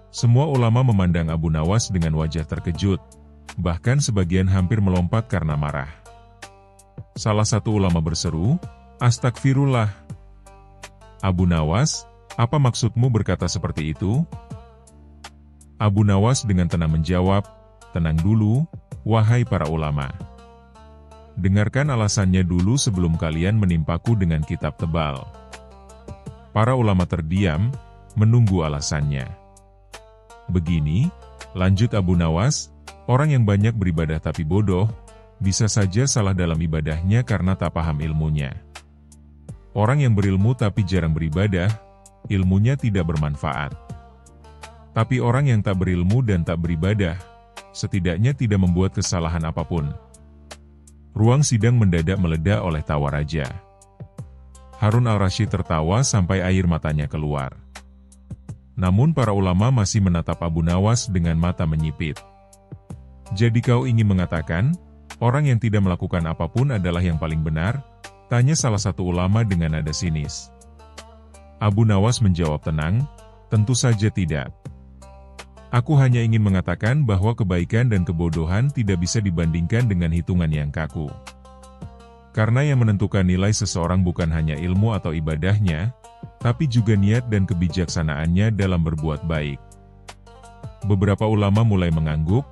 Semua ulama memandang Abu Nawas dengan wajah terkejut, bahkan sebagian hampir melompat karena marah. Salah satu ulama berseru, "Astagfirullah. Abu Nawas, apa maksudmu berkata seperti itu?" Abu Nawas dengan tenang menjawab, "Tenang dulu, wahai para ulama. Dengarkan alasannya dulu sebelum kalian menimpaku dengan kitab tebal." Para ulama terdiam, menunggu alasannya. "Begini," lanjut Abu Nawas, "orang yang banyak beribadah tapi bodoh, bisa saja salah dalam ibadahnya karena tak paham ilmunya. Orang yang berilmu tapi jarang beribadah, ilmunya tidak bermanfaat. Tapi orang yang tak berilmu dan tak beribadah, setidaknya tidak membuat kesalahan apapun." Ruang sidang mendadak meledak oleh tawa raja. Harun al-Rasyid tertawa sampai air matanya keluar. Namun para ulama masih menatap Abu Nawas dengan mata menyipit. "Jadi kau ingin mengatakan, orang yang tidak melakukan apapun adalah yang paling benar?" tanya salah satu ulama dengan nada sinis. Abu Nawas menjawab tenang, "Tentu saja tidak. Aku hanya ingin mengatakan bahwa kebaikan dan kebodohan tidak bisa dibandingkan dengan hitungan yang kaku. Karena yang menentukan nilai seseorang bukan hanya ilmu atau ibadahnya, tapi juga niat dan kebijaksanaannya dalam berbuat baik." Beberapa ulama mulai mengangguk,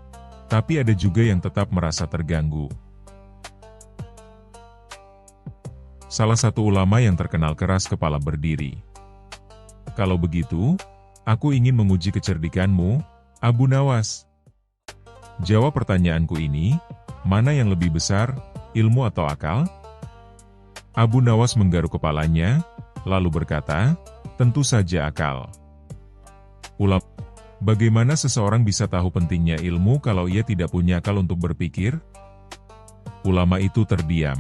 tapi ada juga yang tetap merasa terganggu. Salah satu ulama yang terkenal keras kepala berdiri. "Kalau begitu, aku ingin menguji kecerdikanmu, Abu Nawas. Jawab pertanyaanku ini, mana yang lebih besar, ilmu atau akal?" Abu Nawas menggaruk kepalanya, lalu berkata, "Tentu saja akal." Ulama, bagaimana seseorang bisa tahu pentingnya ilmu kalau ia tidak punya akal untuk berpikir? Ulama itu terdiam.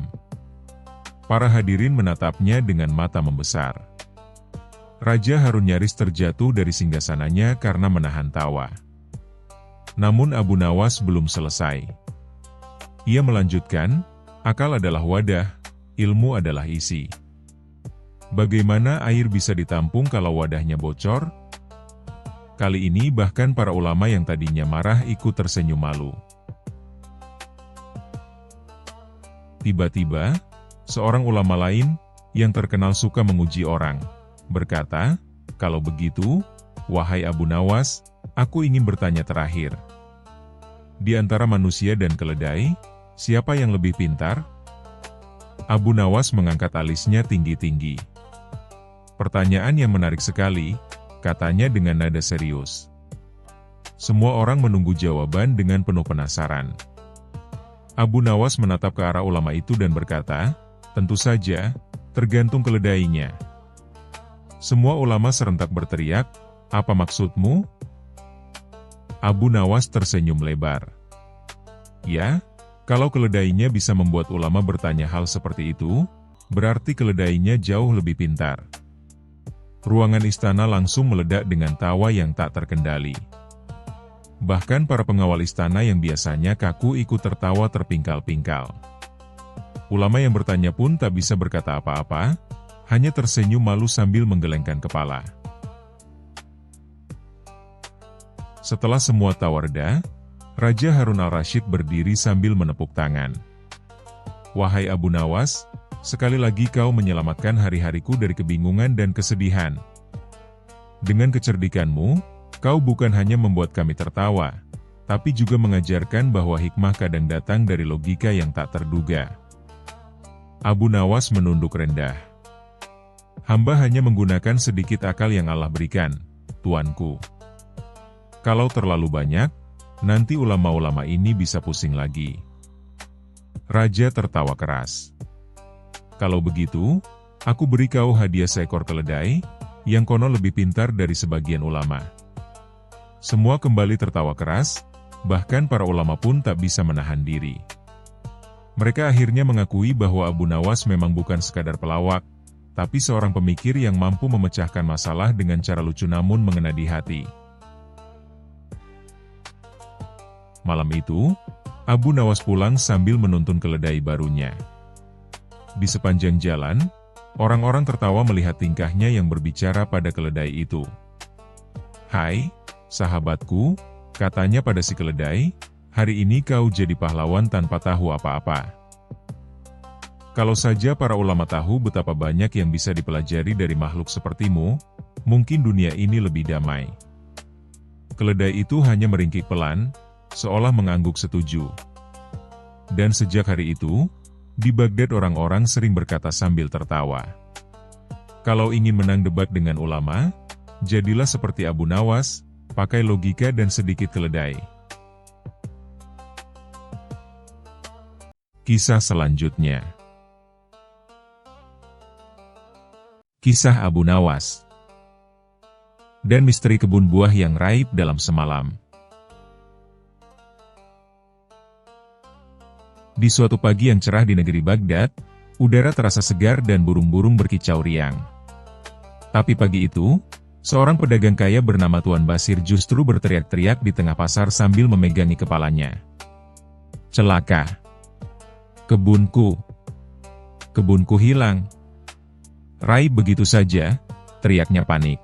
Para hadirin menatapnya dengan mata membesar. Raja Harun nyaris terjatuh dari singgasananya karena menahan tawa. Namun Abu Nawas belum selesai. Ia melanjutkan, "Akal adalah wadah, ilmu adalah isi. Bagaimana air bisa ditampung kalau wadahnya bocor?" Kali ini bahkan para ulama yang tadinya marah ikut tersenyum malu. Tiba-tiba, seorang ulama lain, yang terkenal suka menguji orang, berkata, "Kalau begitu, wahai Abu Nawas, aku ingin bertanya terakhir. Di antara manusia dan keledai, siapa yang lebih pintar?" Abu Nawas mengangkat alisnya tinggi-tinggi. "Pertanyaan yang menarik sekali," katanya dengan nada serius. Semua orang menunggu jawaban dengan penuh penasaran. Abu Nawas menatap ke arah ulama itu dan berkata, "Tentu saja, tergantung keledainya." Semua ulama serentak berteriak, "Apa maksudmu?" Abu Nawas tersenyum lebar. "Ya, kalau keledainya bisa membuat ulama bertanya hal seperti itu, berarti keledainya jauh lebih pintar." Ruangan istana langsung meledak dengan tawa yang tak terkendali. Bahkan para pengawal istana yang biasanya kaku ikut tertawa terpingkal-pingkal. Ulama yang bertanya pun tak bisa berkata apa-apa, hanya tersenyum malu sambil menggelengkan kepala. Setelah semua tawa reda, Raja Harun al-Rasyid berdiri sambil menepuk tangan. "Wahai Abu Nawas, sekali lagi kau menyelamatkan hari-hariku dari kebingungan dan kesedihan. Dengan kecerdikanmu, kau bukan hanya membuat kami tertawa, tapi juga mengajarkan bahwa hikmah kadang datang dari logika yang tak terduga." Abu Nawas menunduk rendah. "Hamba hanya menggunakan sedikit akal yang Allah berikan, tuanku. Kalau terlalu banyak, nanti ulama-ulama ini bisa pusing lagi." Raja tertawa keras. "Kalau begitu, aku beri kau hadiah seekor keledai, yang konon lebih pintar dari sebagian ulama." Semua kembali tertawa keras, bahkan para ulama pun tak bisa menahan diri. Mereka akhirnya mengakui bahwa Abu Nawas memang bukan sekadar pelawak, tapi seorang pemikir yang mampu memecahkan masalah dengan cara lucu namun mengena di hati. Malam itu, Abu Nawas pulang sambil menuntun keledai barunya. Di sepanjang jalan, orang-orang tertawa melihat tingkahnya yang berbicara pada keledai itu. "Hai, sahabatku," katanya pada si keledai, "hari ini kau jadi pahlawan tanpa tahu apa-apa. Kalau saja para ulama tahu betapa banyak yang bisa dipelajari dari makhluk sepertimu, mungkin dunia ini lebih damai." Keledai itu hanya meringkik pelan, seolah mengangguk setuju. Dan sejak hari itu, di Baghdad orang-orang sering berkata sambil tertawa, "Kalau ingin menang debat dengan ulama, jadilah seperti Abu Nawas, pakai logika dan sedikit keledai." Kisah selanjutnya. Kisah Abu Nawas dan misteri kebun buah yang raib dalam semalam. Di suatu pagi yang cerah di negeri Baghdad, udara terasa segar dan burung-burung berkicau riang. Tapi pagi itu, seorang pedagang kaya bernama Tuan Basir justru berteriak-teriak di tengah pasar sambil memegangi kepalanya. "Celaka! Kebunku! Kebunku hilang!" Raib begitu saja, teriaknya panik.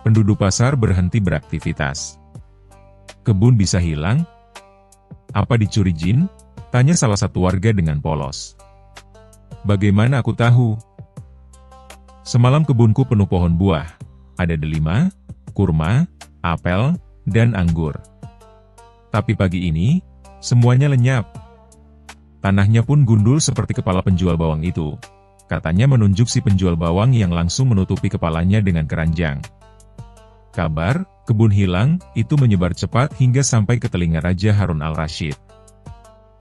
Penduduk pasar berhenti beraktivitas. "Kebun bisa hilang? Apa dicuri jin?" tanya salah satu warga dengan polos. "Bagaimana aku tahu? Semalam kebunku penuh pohon buah. Ada delima, kurma, apel, dan anggur. Tapi pagi ini, semuanya lenyap. Tanahnya pun gundul seperti kepala penjual bawang itu," katanya menunjuk si penjual bawang yang langsung menutupi kepalanya dengan keranjang. Kabar kebun hilang itu menyebar cepat hingga sampai ke telinga Raja Harun al-Rasyid.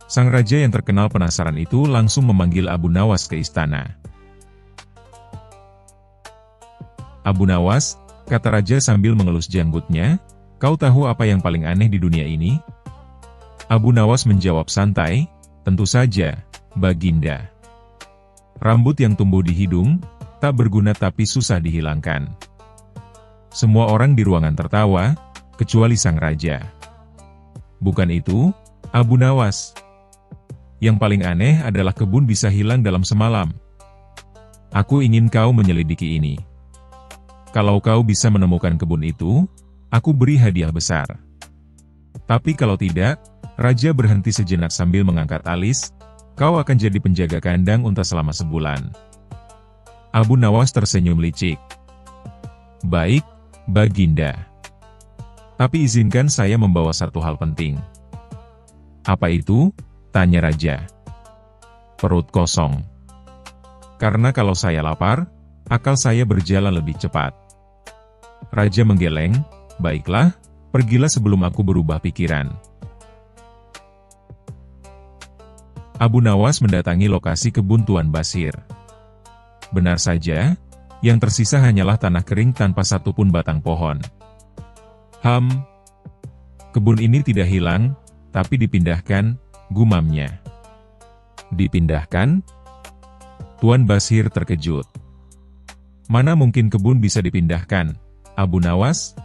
Sang raja yang terkenal penasaran itu langsung memanggil Abu Nawas ke istana. "Abu Nawas," kata raja sambil mengelus janggutnya, "kau tahu apa yang paling aneh di dunia ini?" Abu Nawas menjawab santai, "Tentu saja, Baginda. Rambut yang tumbuh di hidung, tak berguna tapi susah dihilangkan." Semua orang di ruangan tertawa, kecuali sang raja. "Bukan itu, Abu Nawas. Yang paling aneh adalah kebun bisa hilang dalam semalam. Aku ingin kau menyelidiki ini. Kalau kau bisa menemukan kebun itu, aku beri hadiah besar. Tapi kalau tidak," raja berhenti sejenak sambil mengangkat alis, Kau akan jadi penjaga kandang unta selama sebulan. Abu Nawas tersenyum licik. Baik, Baginda. Tapi izinkan saya membawa satu hal penting. Apa itu? Tanya raja. Perut kosong. Karena kalau saya lapar, akal saya berjalan lebih cepat. Raja menggeleng, baiklah, pergilah sebelum aku berubah pikiran. Abu Nawas mendatangi lokasi kebun Tuan Basir. Benar saja, yang tersisa hanyalah tanah kering tanpa satupun batang pohon. Kebun ini tidak hilang, tapi dipindahkan, gumamnya. Dipindahkan? Tuan Basir terkejut. Mana mungkin kebun bisa dipindahkan, Abu Nawas?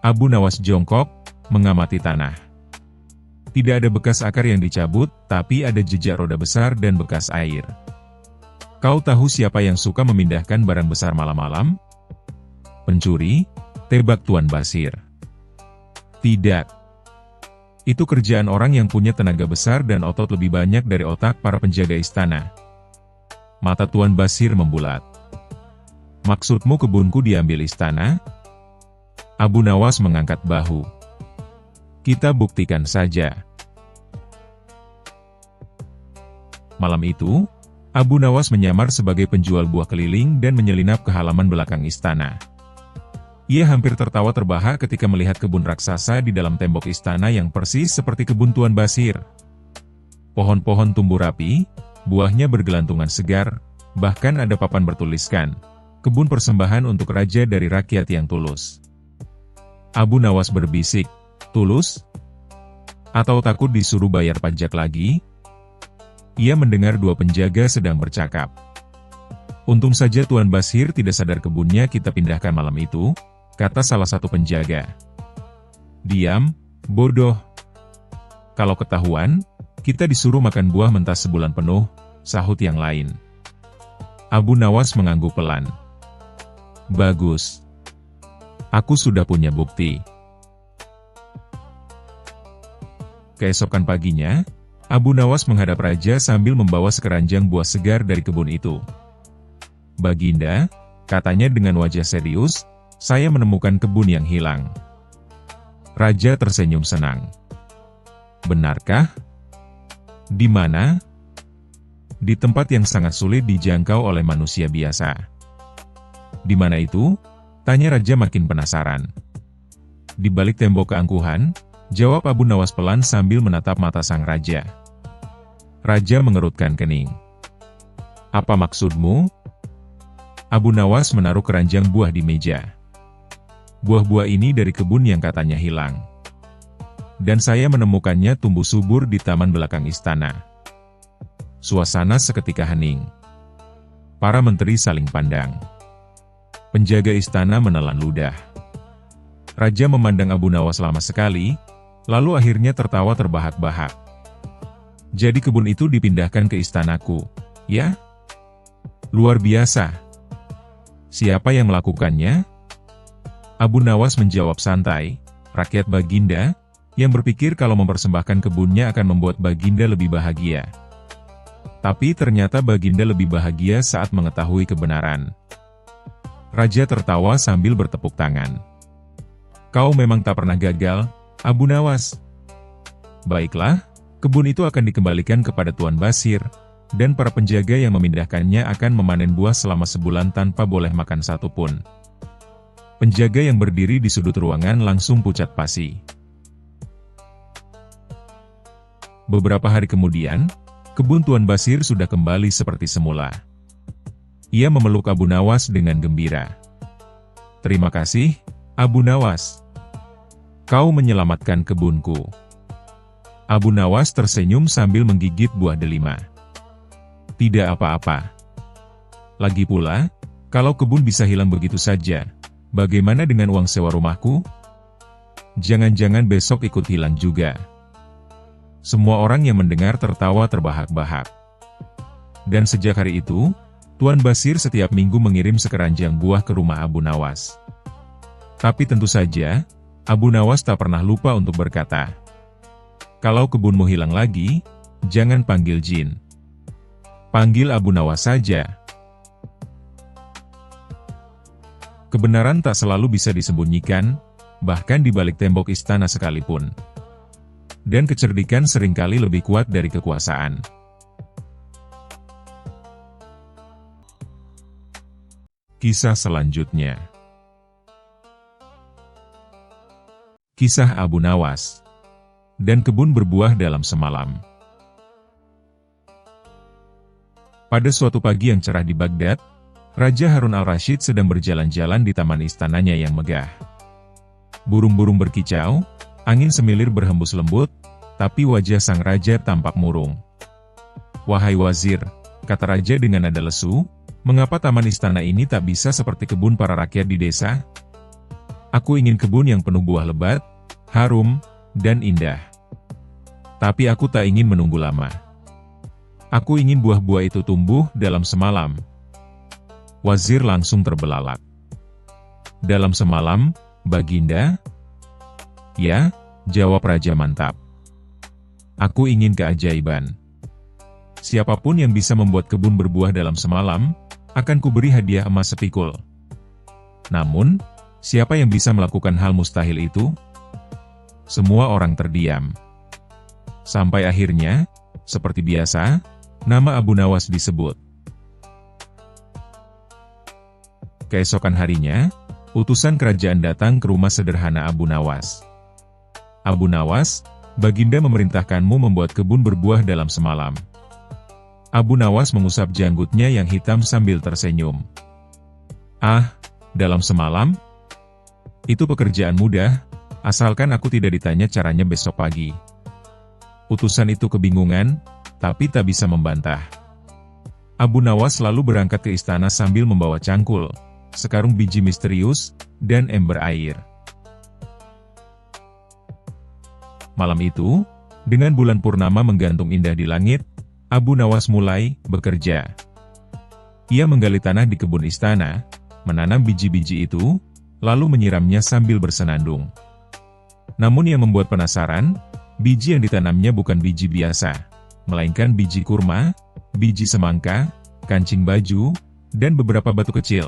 Abu Nawas jongkok, mengamati tanah. Tidak ada bekas akar yang dicabut, tapi ada jejak roda besar dan bekas air. Kau tahu siapa yang suka memindahkan barang besar malam-malam? Pencuri? Tebak Tuan Basir. Tidak. Itu kerjaan orang yang punya tenaga besar dan otot lebih banyak dari otak para penjaga istana. Mata Tuan Basir membulat. Maksudmu kebunku diambil istana? Abu Nawas mengangkat bahu. Kita buktikan saja. Malam itu, Abu Nawas menyamar sebagai penjual buah keliling dan menyelinap ke halaman belakang istana. Ia hampir tertawa terbahak ketika melihat kebun raksasa di dalam tembok istana yang persis seperti kebun Tuan Basir. Pohon-pohon tumbuh rapi, buahnya bergelantungan segar, bahkan ada papan bertuliskan, "Kebun persembahan untuk raja dari rakyat yang tulus." Abu Nawas berbisik, "Tulus? Atau takut disuruh bayar pajak lagi?" Ia mendengar dua penjaga sedang bercakap. Untung saja Tuan Basir tidak sadar kebunnya kita pindahkan malam itu, kata salah satu penjaga. Diam, bodoh. Kalau ketahuan, kita disuruh makan buah mentah sebulan penuh, sahut yang lain. Abu Nawas mengangguk pelan. Bagus. Aku sudah punya bukti. Keesokan paginya, Abu Nawas menghadap raja sambil membawa sekeranjang buah segar dari kebun itu. Baginda, katanya dengan wajah serius, saya menemukan kebun yang hilang. Raja tersenyum senang. Benarkah? Di mana? Di tempat yang sangat sulit dijangkau oleh manusia biasa. Di mana itu? Tanya raja makin penasaran. Di balik tembok keangkuhan, jawab Abu Nawas pelan sambil menatap mata sang raja. Raja mengerutkan kening. Apa maksudmu? Abu Nawas menaruh keranjang buah di meja. Buah-buah ini dari kebun yang katanya hilang. Dan saya menemukannya tumbuh subur di taman belakang istana. Suasana seketika hening. Para menteri saling pandang. Penjaga istana menelan ludah. Raja memandang Abu Nawas lama sekali, lalu akhirnya tertawa terbahak-bahak. Jadi kebun itu dipindahkan ke istanaku, ya? Luar biasa. Siapa yang melakukannya? Abu Nawas menjawab santai, rakyat Baginda, yang berpikir kalau mempersembahkan kebunnya akan membuat Baginda lebih bahagia. Tapi ternyata Baginda lebih bahagia saat mengetahui kebenaran. Raja tertawa sambil bertepuk tangan. Kau memang tak pernah gagal, Abu Nawas. Baiklah, kebun itu akan dikembalikan kepada Tuan Basir, dan para penjaga yang memindahkannya akan memanen buah selama sebulan tanpa boleh makan satupun. Penjaga yang berdiri di sudut ruangan langsung pucat pasi. Beberapa hari kemudian, kebun Tuan Basir sudah kembali seperti semula. Ia memeluk Abu Nawas dengan gembira. Terima kasih, Abu Nawas. Kau menyelamatkan kebunku. Abu Nawas tersenyum sambil menggigit buah delima. Tidak apa-apa. Lagi pula, kalau kebun bisa hilang begitu saja, bagaimana dengan uang sewa rumahku? Jangan-jangan besok ikut hilang juga. Semua orang yang mendengar tertawa terbahak-bahak. Dan sejak hari itu, Tuan Basir setiap minggu mengirim sekeranjang buah ke rumah Abu Nawas. Tapi tentu saja, Abu Nawas tak pernah lupa untuk berkata, kalau kebunmu hilang lagi, jangan panggil jin. Panggil Abu Nawas saja. Kebenaran tak selalu bisa disembunyikan, bahkan di balik tembok istana sekalipun. Dan kecerdikan seringkali lebih kuat dari kekuasaan. Kisah selanjutnya. Kisah Abu Nawas dan kebun berbuah dalam semalam. Pada suatu pagi yang cerah di Baghdad, Raja Harun al-Rashid sedang berjalan-jalan di taman istananya yang megah. Burung-burung berkicau, angin semilir berhembus lembut, tapi wajah sang raja tampak murung. "Wahai wazir," kata raja dengan nada lesu, "mengapa taman istana ini tak bisa seperti kebun para rakyat di desa? Aku ingin kebun yang penuh buah lebat, harum, dan indah. Tapi aku tak ingin menunggu lama. Aku ingin buah-buah itu tumbuh dalam semalam." Wazir langsung terbelalak. "Dalam semalam, Baginda?" "Ya," jawab raja mantap. "Aku ingin keajaiban. Siapapun yang bisa membuat kebun berbuah dalam semalam, akan kuberi hadiah emas sepikul. Namun, siapa yang bisa melakukan hal mustahil itu?" Semua orang terdiam. Sampai akhirnya, seperti biasa, nama Abu Nawas disebut. Keesokan harinya, utusan kerajaan datang ke rumah sederhana Abu Nawas. "Abu Nawas, Baginda memerintahkanmu membuat kebun berbuah dalam semalam." Abu Nawas mengusap janggutnya yang hitam sambil tersenyum. "Ah, dalam semalam? Itu pekerjaan mudah, asalkan aku tidak ditanya caranya besok pagi." Utusan itu kebingungan, tapi tak bisa membantah. Abu Nawas lalu berangkat ke istana sambil membawa cangkul, sekarung biji misterius, dan ember air. Malam itu, dengan bulan purnama menggantung indah di langit, Abu Nawas mulai bekerja. Ia menggali tanah di kebun istana, menanam biji-biji itu, lalu menyiramnya sambil bersenandung. Namun yang membuat penasaran, biji yang ditanamnya bukan biji biasa, melainkan biji kurma, biji semangka, kancing baju, dan beberapa batu kecil.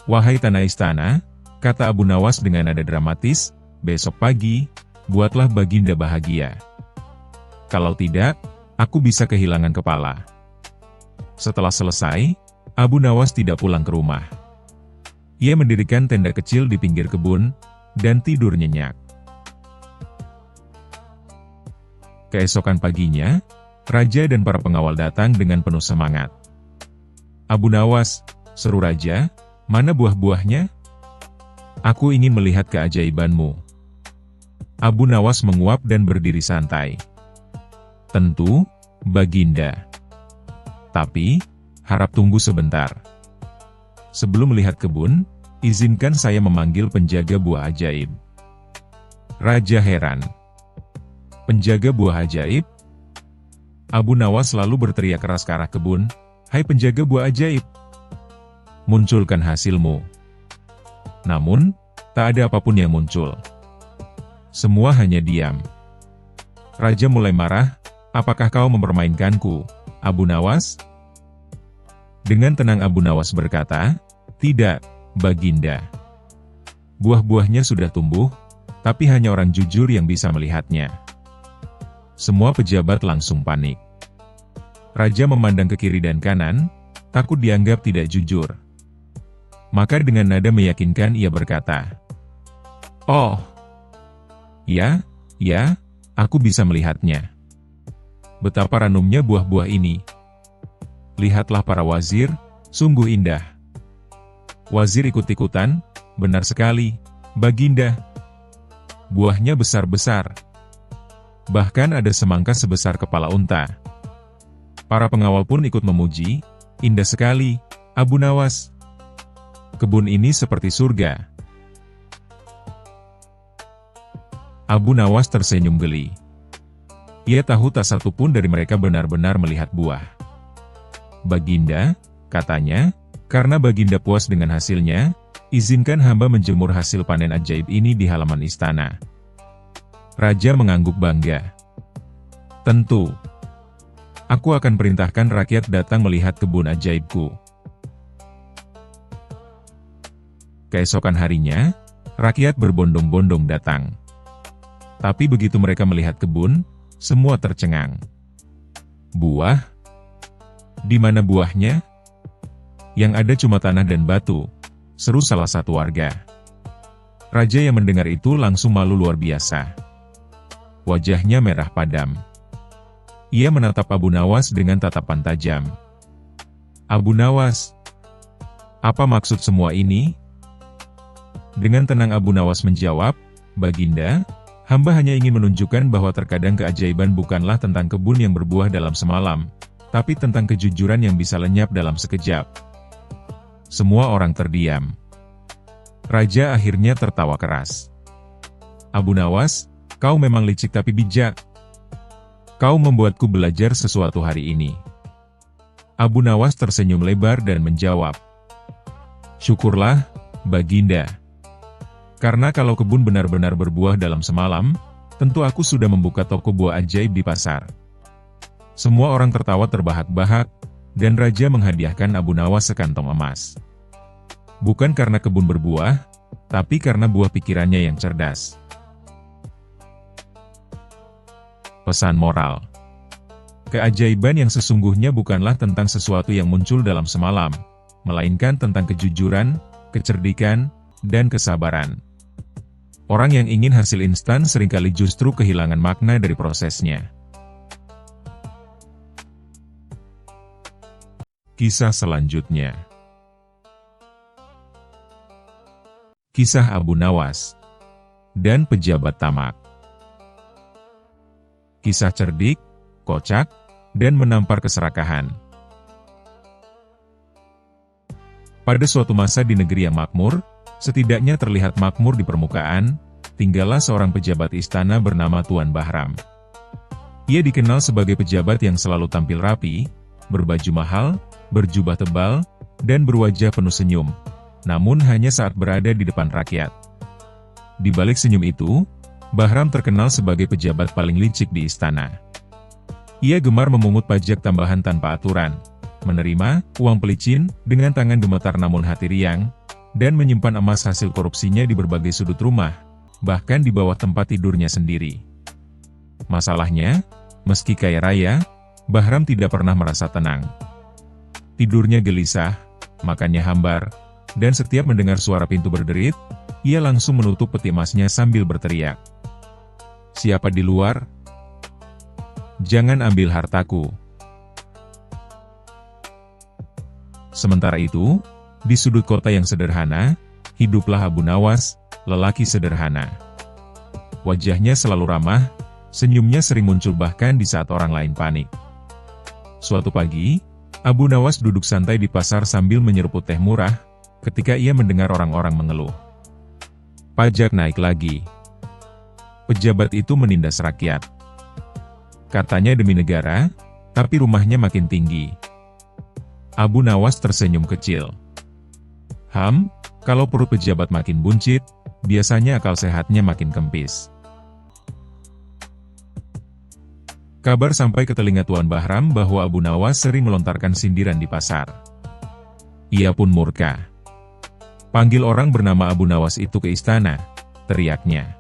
"Wahai tanah istana," kata Abu Nawas dengan nada dramatis, "besok pagi, buatlah Baginda bahagia. Kalau tidak, aku bisa kehilangan kepala." Setelah selesai, Abu Nawas tidak pulang ke rumah. Ia mendirikan tenda kecil di pinggir kebun, dan tidur nyenyak. Keesokan paginya, raja dan para pengawal datang dengan penuh semangat. "Abu Nawas," seru raja, "mana buah-buahnya? Aku ingin melihat keajaibanmu." Abu Nawas menguap dan berdiri santai. "Tentu, Baginda. Tapi, harap tunggu sebentar. Sebelum melihat kebun, izinkan saya memanggil penjaga buah ajaib." Raja heran. "Penjaga buah ajaib?" Abu Nawas lalu berteriak keras ke arah kebun, "Hai penjaga buah ajaib! Munculkan hasilmu." Namun, tak ada apapun yang muncul. Semua hanya diam. Raja mulai marah, "Apakah kau mempermainkanku, Abu Nawas?" Dengan tenang Abu Nawas berkata, "Tidak, Baginda. Buah-buahnya sudah tumbuh, tapi hanya orang jujur yang bisa melihatnya." Semua pejabat langsung panik. Raja memandang ke kiri dan kanan, takut dianggap tidak jujur. Maka dengan nada meyakinkan ia berkata, "Oh, ya, aku bisa melihatnya. Betapa ranumnya buah-buah ini. Lihatlah para wazir, sungguh indah." Wazir ikut-ikutan, "Benar sekali, Baginda. Buahnya besar-besar. Bahkan ada semangka sebesar kepala unta." Para pengawal pun ikut memuji, "Indah sekali, Abu Nawas. Kebun ini seperti surga." Abu Nawas tersenyum geli. Ia tahu tak satu pun dari mereka benar-benar melihat buah. "Baginda," katanya, "karena Baginda puas dengan hasilnya, izinkan hamba menjemur hasil panen ajaib ini di halaman istana." Raja mengangguk bangga. "Tentu, Aku akan perintahkan rakyat datang melihat kebun ajaibku. Keesokan harinya, rakyat berbondong-bondong datang. Tapi begitu mereka melihat kebun, semua tercengang. Buah? Di mana buahnya? Yang ada cuma tanah dan batu, seru salah satu warga. Raja yang mendengar itu langsung malu luar biasa. Wajahnya merah padam. Ia menatap Abu Nawas dengan tatapan tajam. Abu Nawas, apa maksud semua ini? Dengan tenang Abu Nawas menjawab, Baginda, hamba hanya ingin menunjukkan bahwa terkadang keajaiban bukanlah tentang kebun yang berbuah dalam semalam, tapi tentang kejujuran yang bisa lenyap dalam sekejap. Semua orang terdiam. Raja akhirnya tertawa keras. Abu Nawas, kau memang licik tapi bijak. Kau membuatku belajar sesuatu hari ini. Abu Nawas tersenyum lebar dan menjawab. Syukurlah, Baginda. Karena kalau kebun benar-benar berbuah dalam semalam, tentu aku sudah membuka toko buah ajaib di pasar. Semua orang tertawa terbahak-bahak, dan Raja menghadiahkan Abu Nawas sekantong emas. Bukan karena kebun berbuah, tapi karena buah pikirannya yang cerdas. Pesan moral. Keajaiban yang sesungguhnya bukanlah tentang sesuatu yang muncul dalam semalam, melainkan tentang kejujuran, kecerdikan, dan kesabaran. Orang yang ingin hasil instan seringkali justru kehilangan makna dari prosesnya. Kisah selanjutnya. Kisah Abu Nawas dan pejabat tamak. Kisah cerdik, kocak, dan menampar keserakahan. Pada suatu masa di negeri yang makmur, setidaknya terlihat makmur di permukaan, tinggallah seorang pejabat istana bernama Tuan Bahram. Ia dikenal sebagai pejabat yang selalu tampil rapi, berbaju mahal, berjubah tebal, dan berwajah penuh senyum, namun hanya saat berada di depan rakyat. Di balik senyum itu, Bahram terkenal sebagai pejabat paling licik di istana. Ia gemar memungut pajak tambahan tanpa aturan, menerima uang pelicin dengan tangan gemetar namun hati riang, dan menyimpan emas hasil korupsinya di berbagai sudut rumah, bahkan di bawah tempat tidurnya sendiri. Masalahnya, meski kaya raya, Bahram tidak pernah merasa tenang. Tidurnya gelisah, makannya hambar, dan setiap mendengar suara pintu berderit, ia langsung menutup peti emasnya sambil berteriak. Siapa di luar? Jangan ambil hartaku. Sementara itu, di sudut kota yang sederhana, hiduplah Abu Nawas, lelaki sederhana. Wajahnya selalu ramah, senyumnya sering muncul bahkan di saat orang lain panik. Suatu pagi, Abu Nawas duduk santai di pasar sambil menyeruput teh murah, ketika ia mendengar orang-orang mengeluh. Pajak naik lagi. Pejabat itu menindas rakyat. Katanya demi negara, tapi rumahnya makin tinggi. Abu Nawas tersenyum kecil. Kalau perut pejabat makin buncit, biasanya akal sehatnya makin kempis. Kabar sampai ke telinga Tuan Bahram bahwa Abu Nawas sering melontarkan sindiran di pasar. Ia pun murka. Panggil orang bernama Abu Nawas itu ke istana, teriaknya.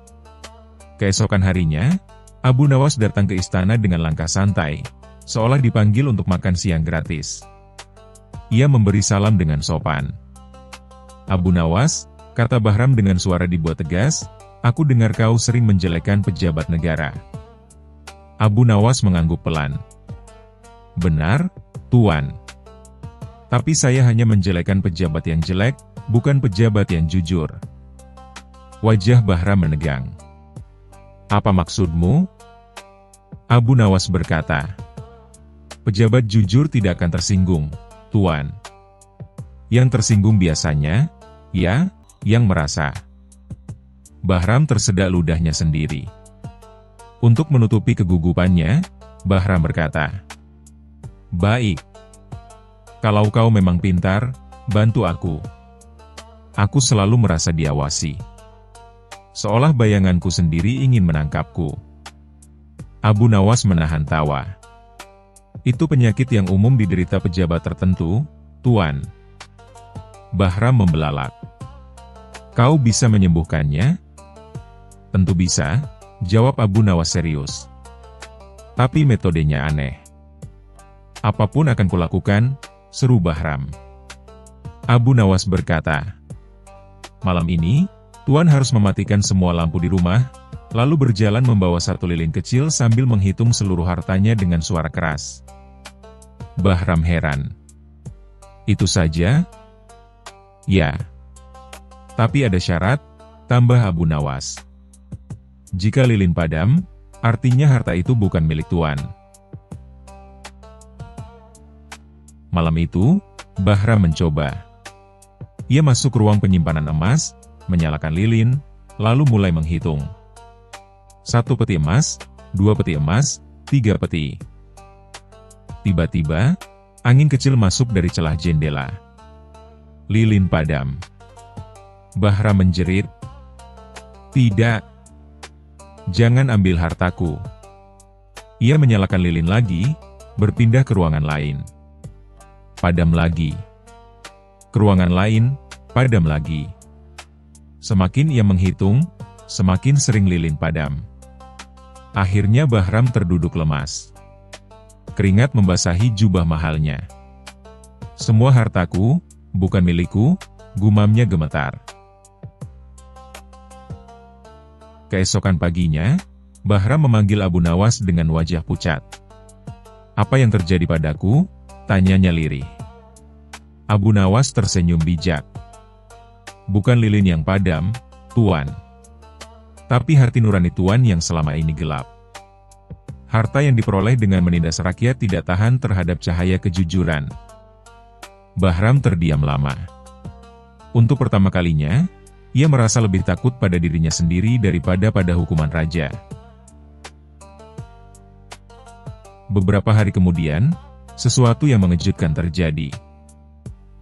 Keesokan harinya, Abu Nawas datang ke istana dengan langkah santai, seolah dipanggil untuk makan siang gratis. Ia memberi salam dengan sopan. Abu Nawas, kata Bahram dengan suara dibuat tegas, aku dengar kau sering menjelekkan pejabat negara. Abu Nawas mengangguk pelan. Benar, Tuan. Tapi saya hanya menjelekkan pejabat yang jelek, bukan pejabat yang jujur. Wajah Bahram menegang. Apa maksudmu? Abu Nawas berkata. Pejabat jujur tidak akan tersinggung, Tuan. Yang tersinggung biasanya, ya, yang merasa. Bahram tersedak ludahnya sendiri. Untuk menutupi kegugupannya, Bahram berkata, baik. Kalau kau memang pintar, bantu aku. Aku selalu merasa diawasi. Seolah bayanganku sendiri ingin menangkapku. Abu Nawas menahan tawa. Itu penyakit yang umum diderita pejabat tertentu, Tuan. Bahram membelalak. Kau bisa menyembuhkannya? Tentu bisa, jawab Abu Nawas serius. Tapi metodenya aneh. Apapun akan kulakukan, seru Bahram. Abu Nawas berkata, malam ini, Tuan harus mematikan semua lampu di rumah, lalu berjalan membawa satu lilin kecil sambil menghitung seluruh hartanya dengan suara keras. Bahram heran. Itu saja? Ya. Tapi ada syarat, tambah Abu Nawas. Jika lilin padam, artinya harta itu bukan milik Tuan. Malam itu, Bahram mencoba. Ia masuk ke ruang penyimpanan emas, menyalakan lilin, lalu mulai menghitung. 1 peti emas, 2 peti emas, 3 peti. Tiba-tiba, angin kecil masuk dari celah jendela. Lilin padam. Bahram menjerit. Tidak. Jangan ambil hartaku. Ia menyalakan lilin lagi, berpindah ke ruangan lain. Padam lagi. Ke ruangan lain, padam lagi. Semakin ia menghitung, semakin sering lilin padam. Akhirnya Bahram terduduk lemas. Keringat membasahi jubah mahalnya. Semua hartaku, bukan milikku, gumamnya gemetar. Keesokan paginya, Bahram memanggil Abu Nawas dengan wajah pucat. Apa yang terjadi padaku? Tanyanya lirih. Abu Nawas tersenyum bijak. Bukan lilin yang padam, Tuan. Tapi hati nurani Tuan yang selama ini gelap. Harta yang diperoleh dengan menindas rakyat tidak tahan terhadap cahaya kejujuran. Bahram terdiam lama. Untuk pertama kalinya, ia merasa lebih takut pada dirinya sendiri daripada pada hukuman raja. Beberapa hari kemudian, sesuatu yang mengejutkan terjadi.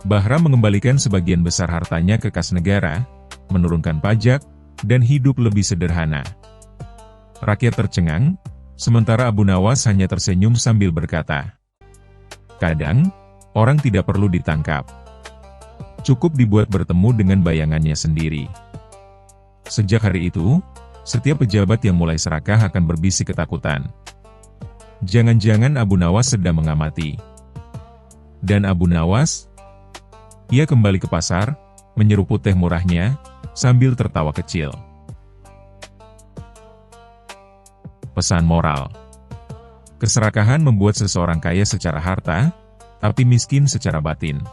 Bahram mengembalikan sebagian besar hartanya ke kas negara, menurunkan pajak, dan hidup lebih sederhana. Rakyat tercengang, sementara Abu Nawas hanya tersenyum sambil berkata, kadang, orang tidak perlu ditangkap. Cukup dibuat bertemu dengan bayangannya sendiri. Sejak hari itu, setiap pejabat yang mulai serakah akan berbisik ketakutan. Jangan-jangan Abu Nawas sedang mengamati. Dan Abu Nawas? Ia kembali ke pasar, menyeruput teh murahnya, sambil tertawa kecil. Pesan moral. Keserakahan membuat seseorang kaya secara harta, tapi miskin secara batin.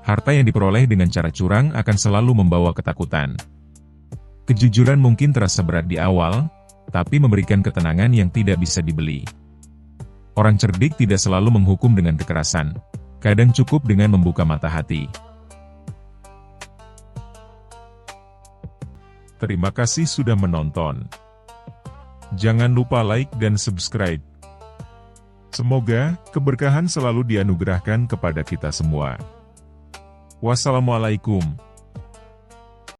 Harta yang diperoleh dengan cara curang akan selalu membawa ketakutan. Kejujuran mungkin terasa berat di awal, tapi memberikan ketenangan yang tidak bisa dibeli. Orang cerdik tidak selalu menghukum dengan kekerasan, kadang cukup dengan membuka mata hati. Terima kasih sudah menonton. Jangan lupa like dan subscribe. Semoga keberkahan selalu dianugerahkan kepada kita semua. Wassalamualaikum.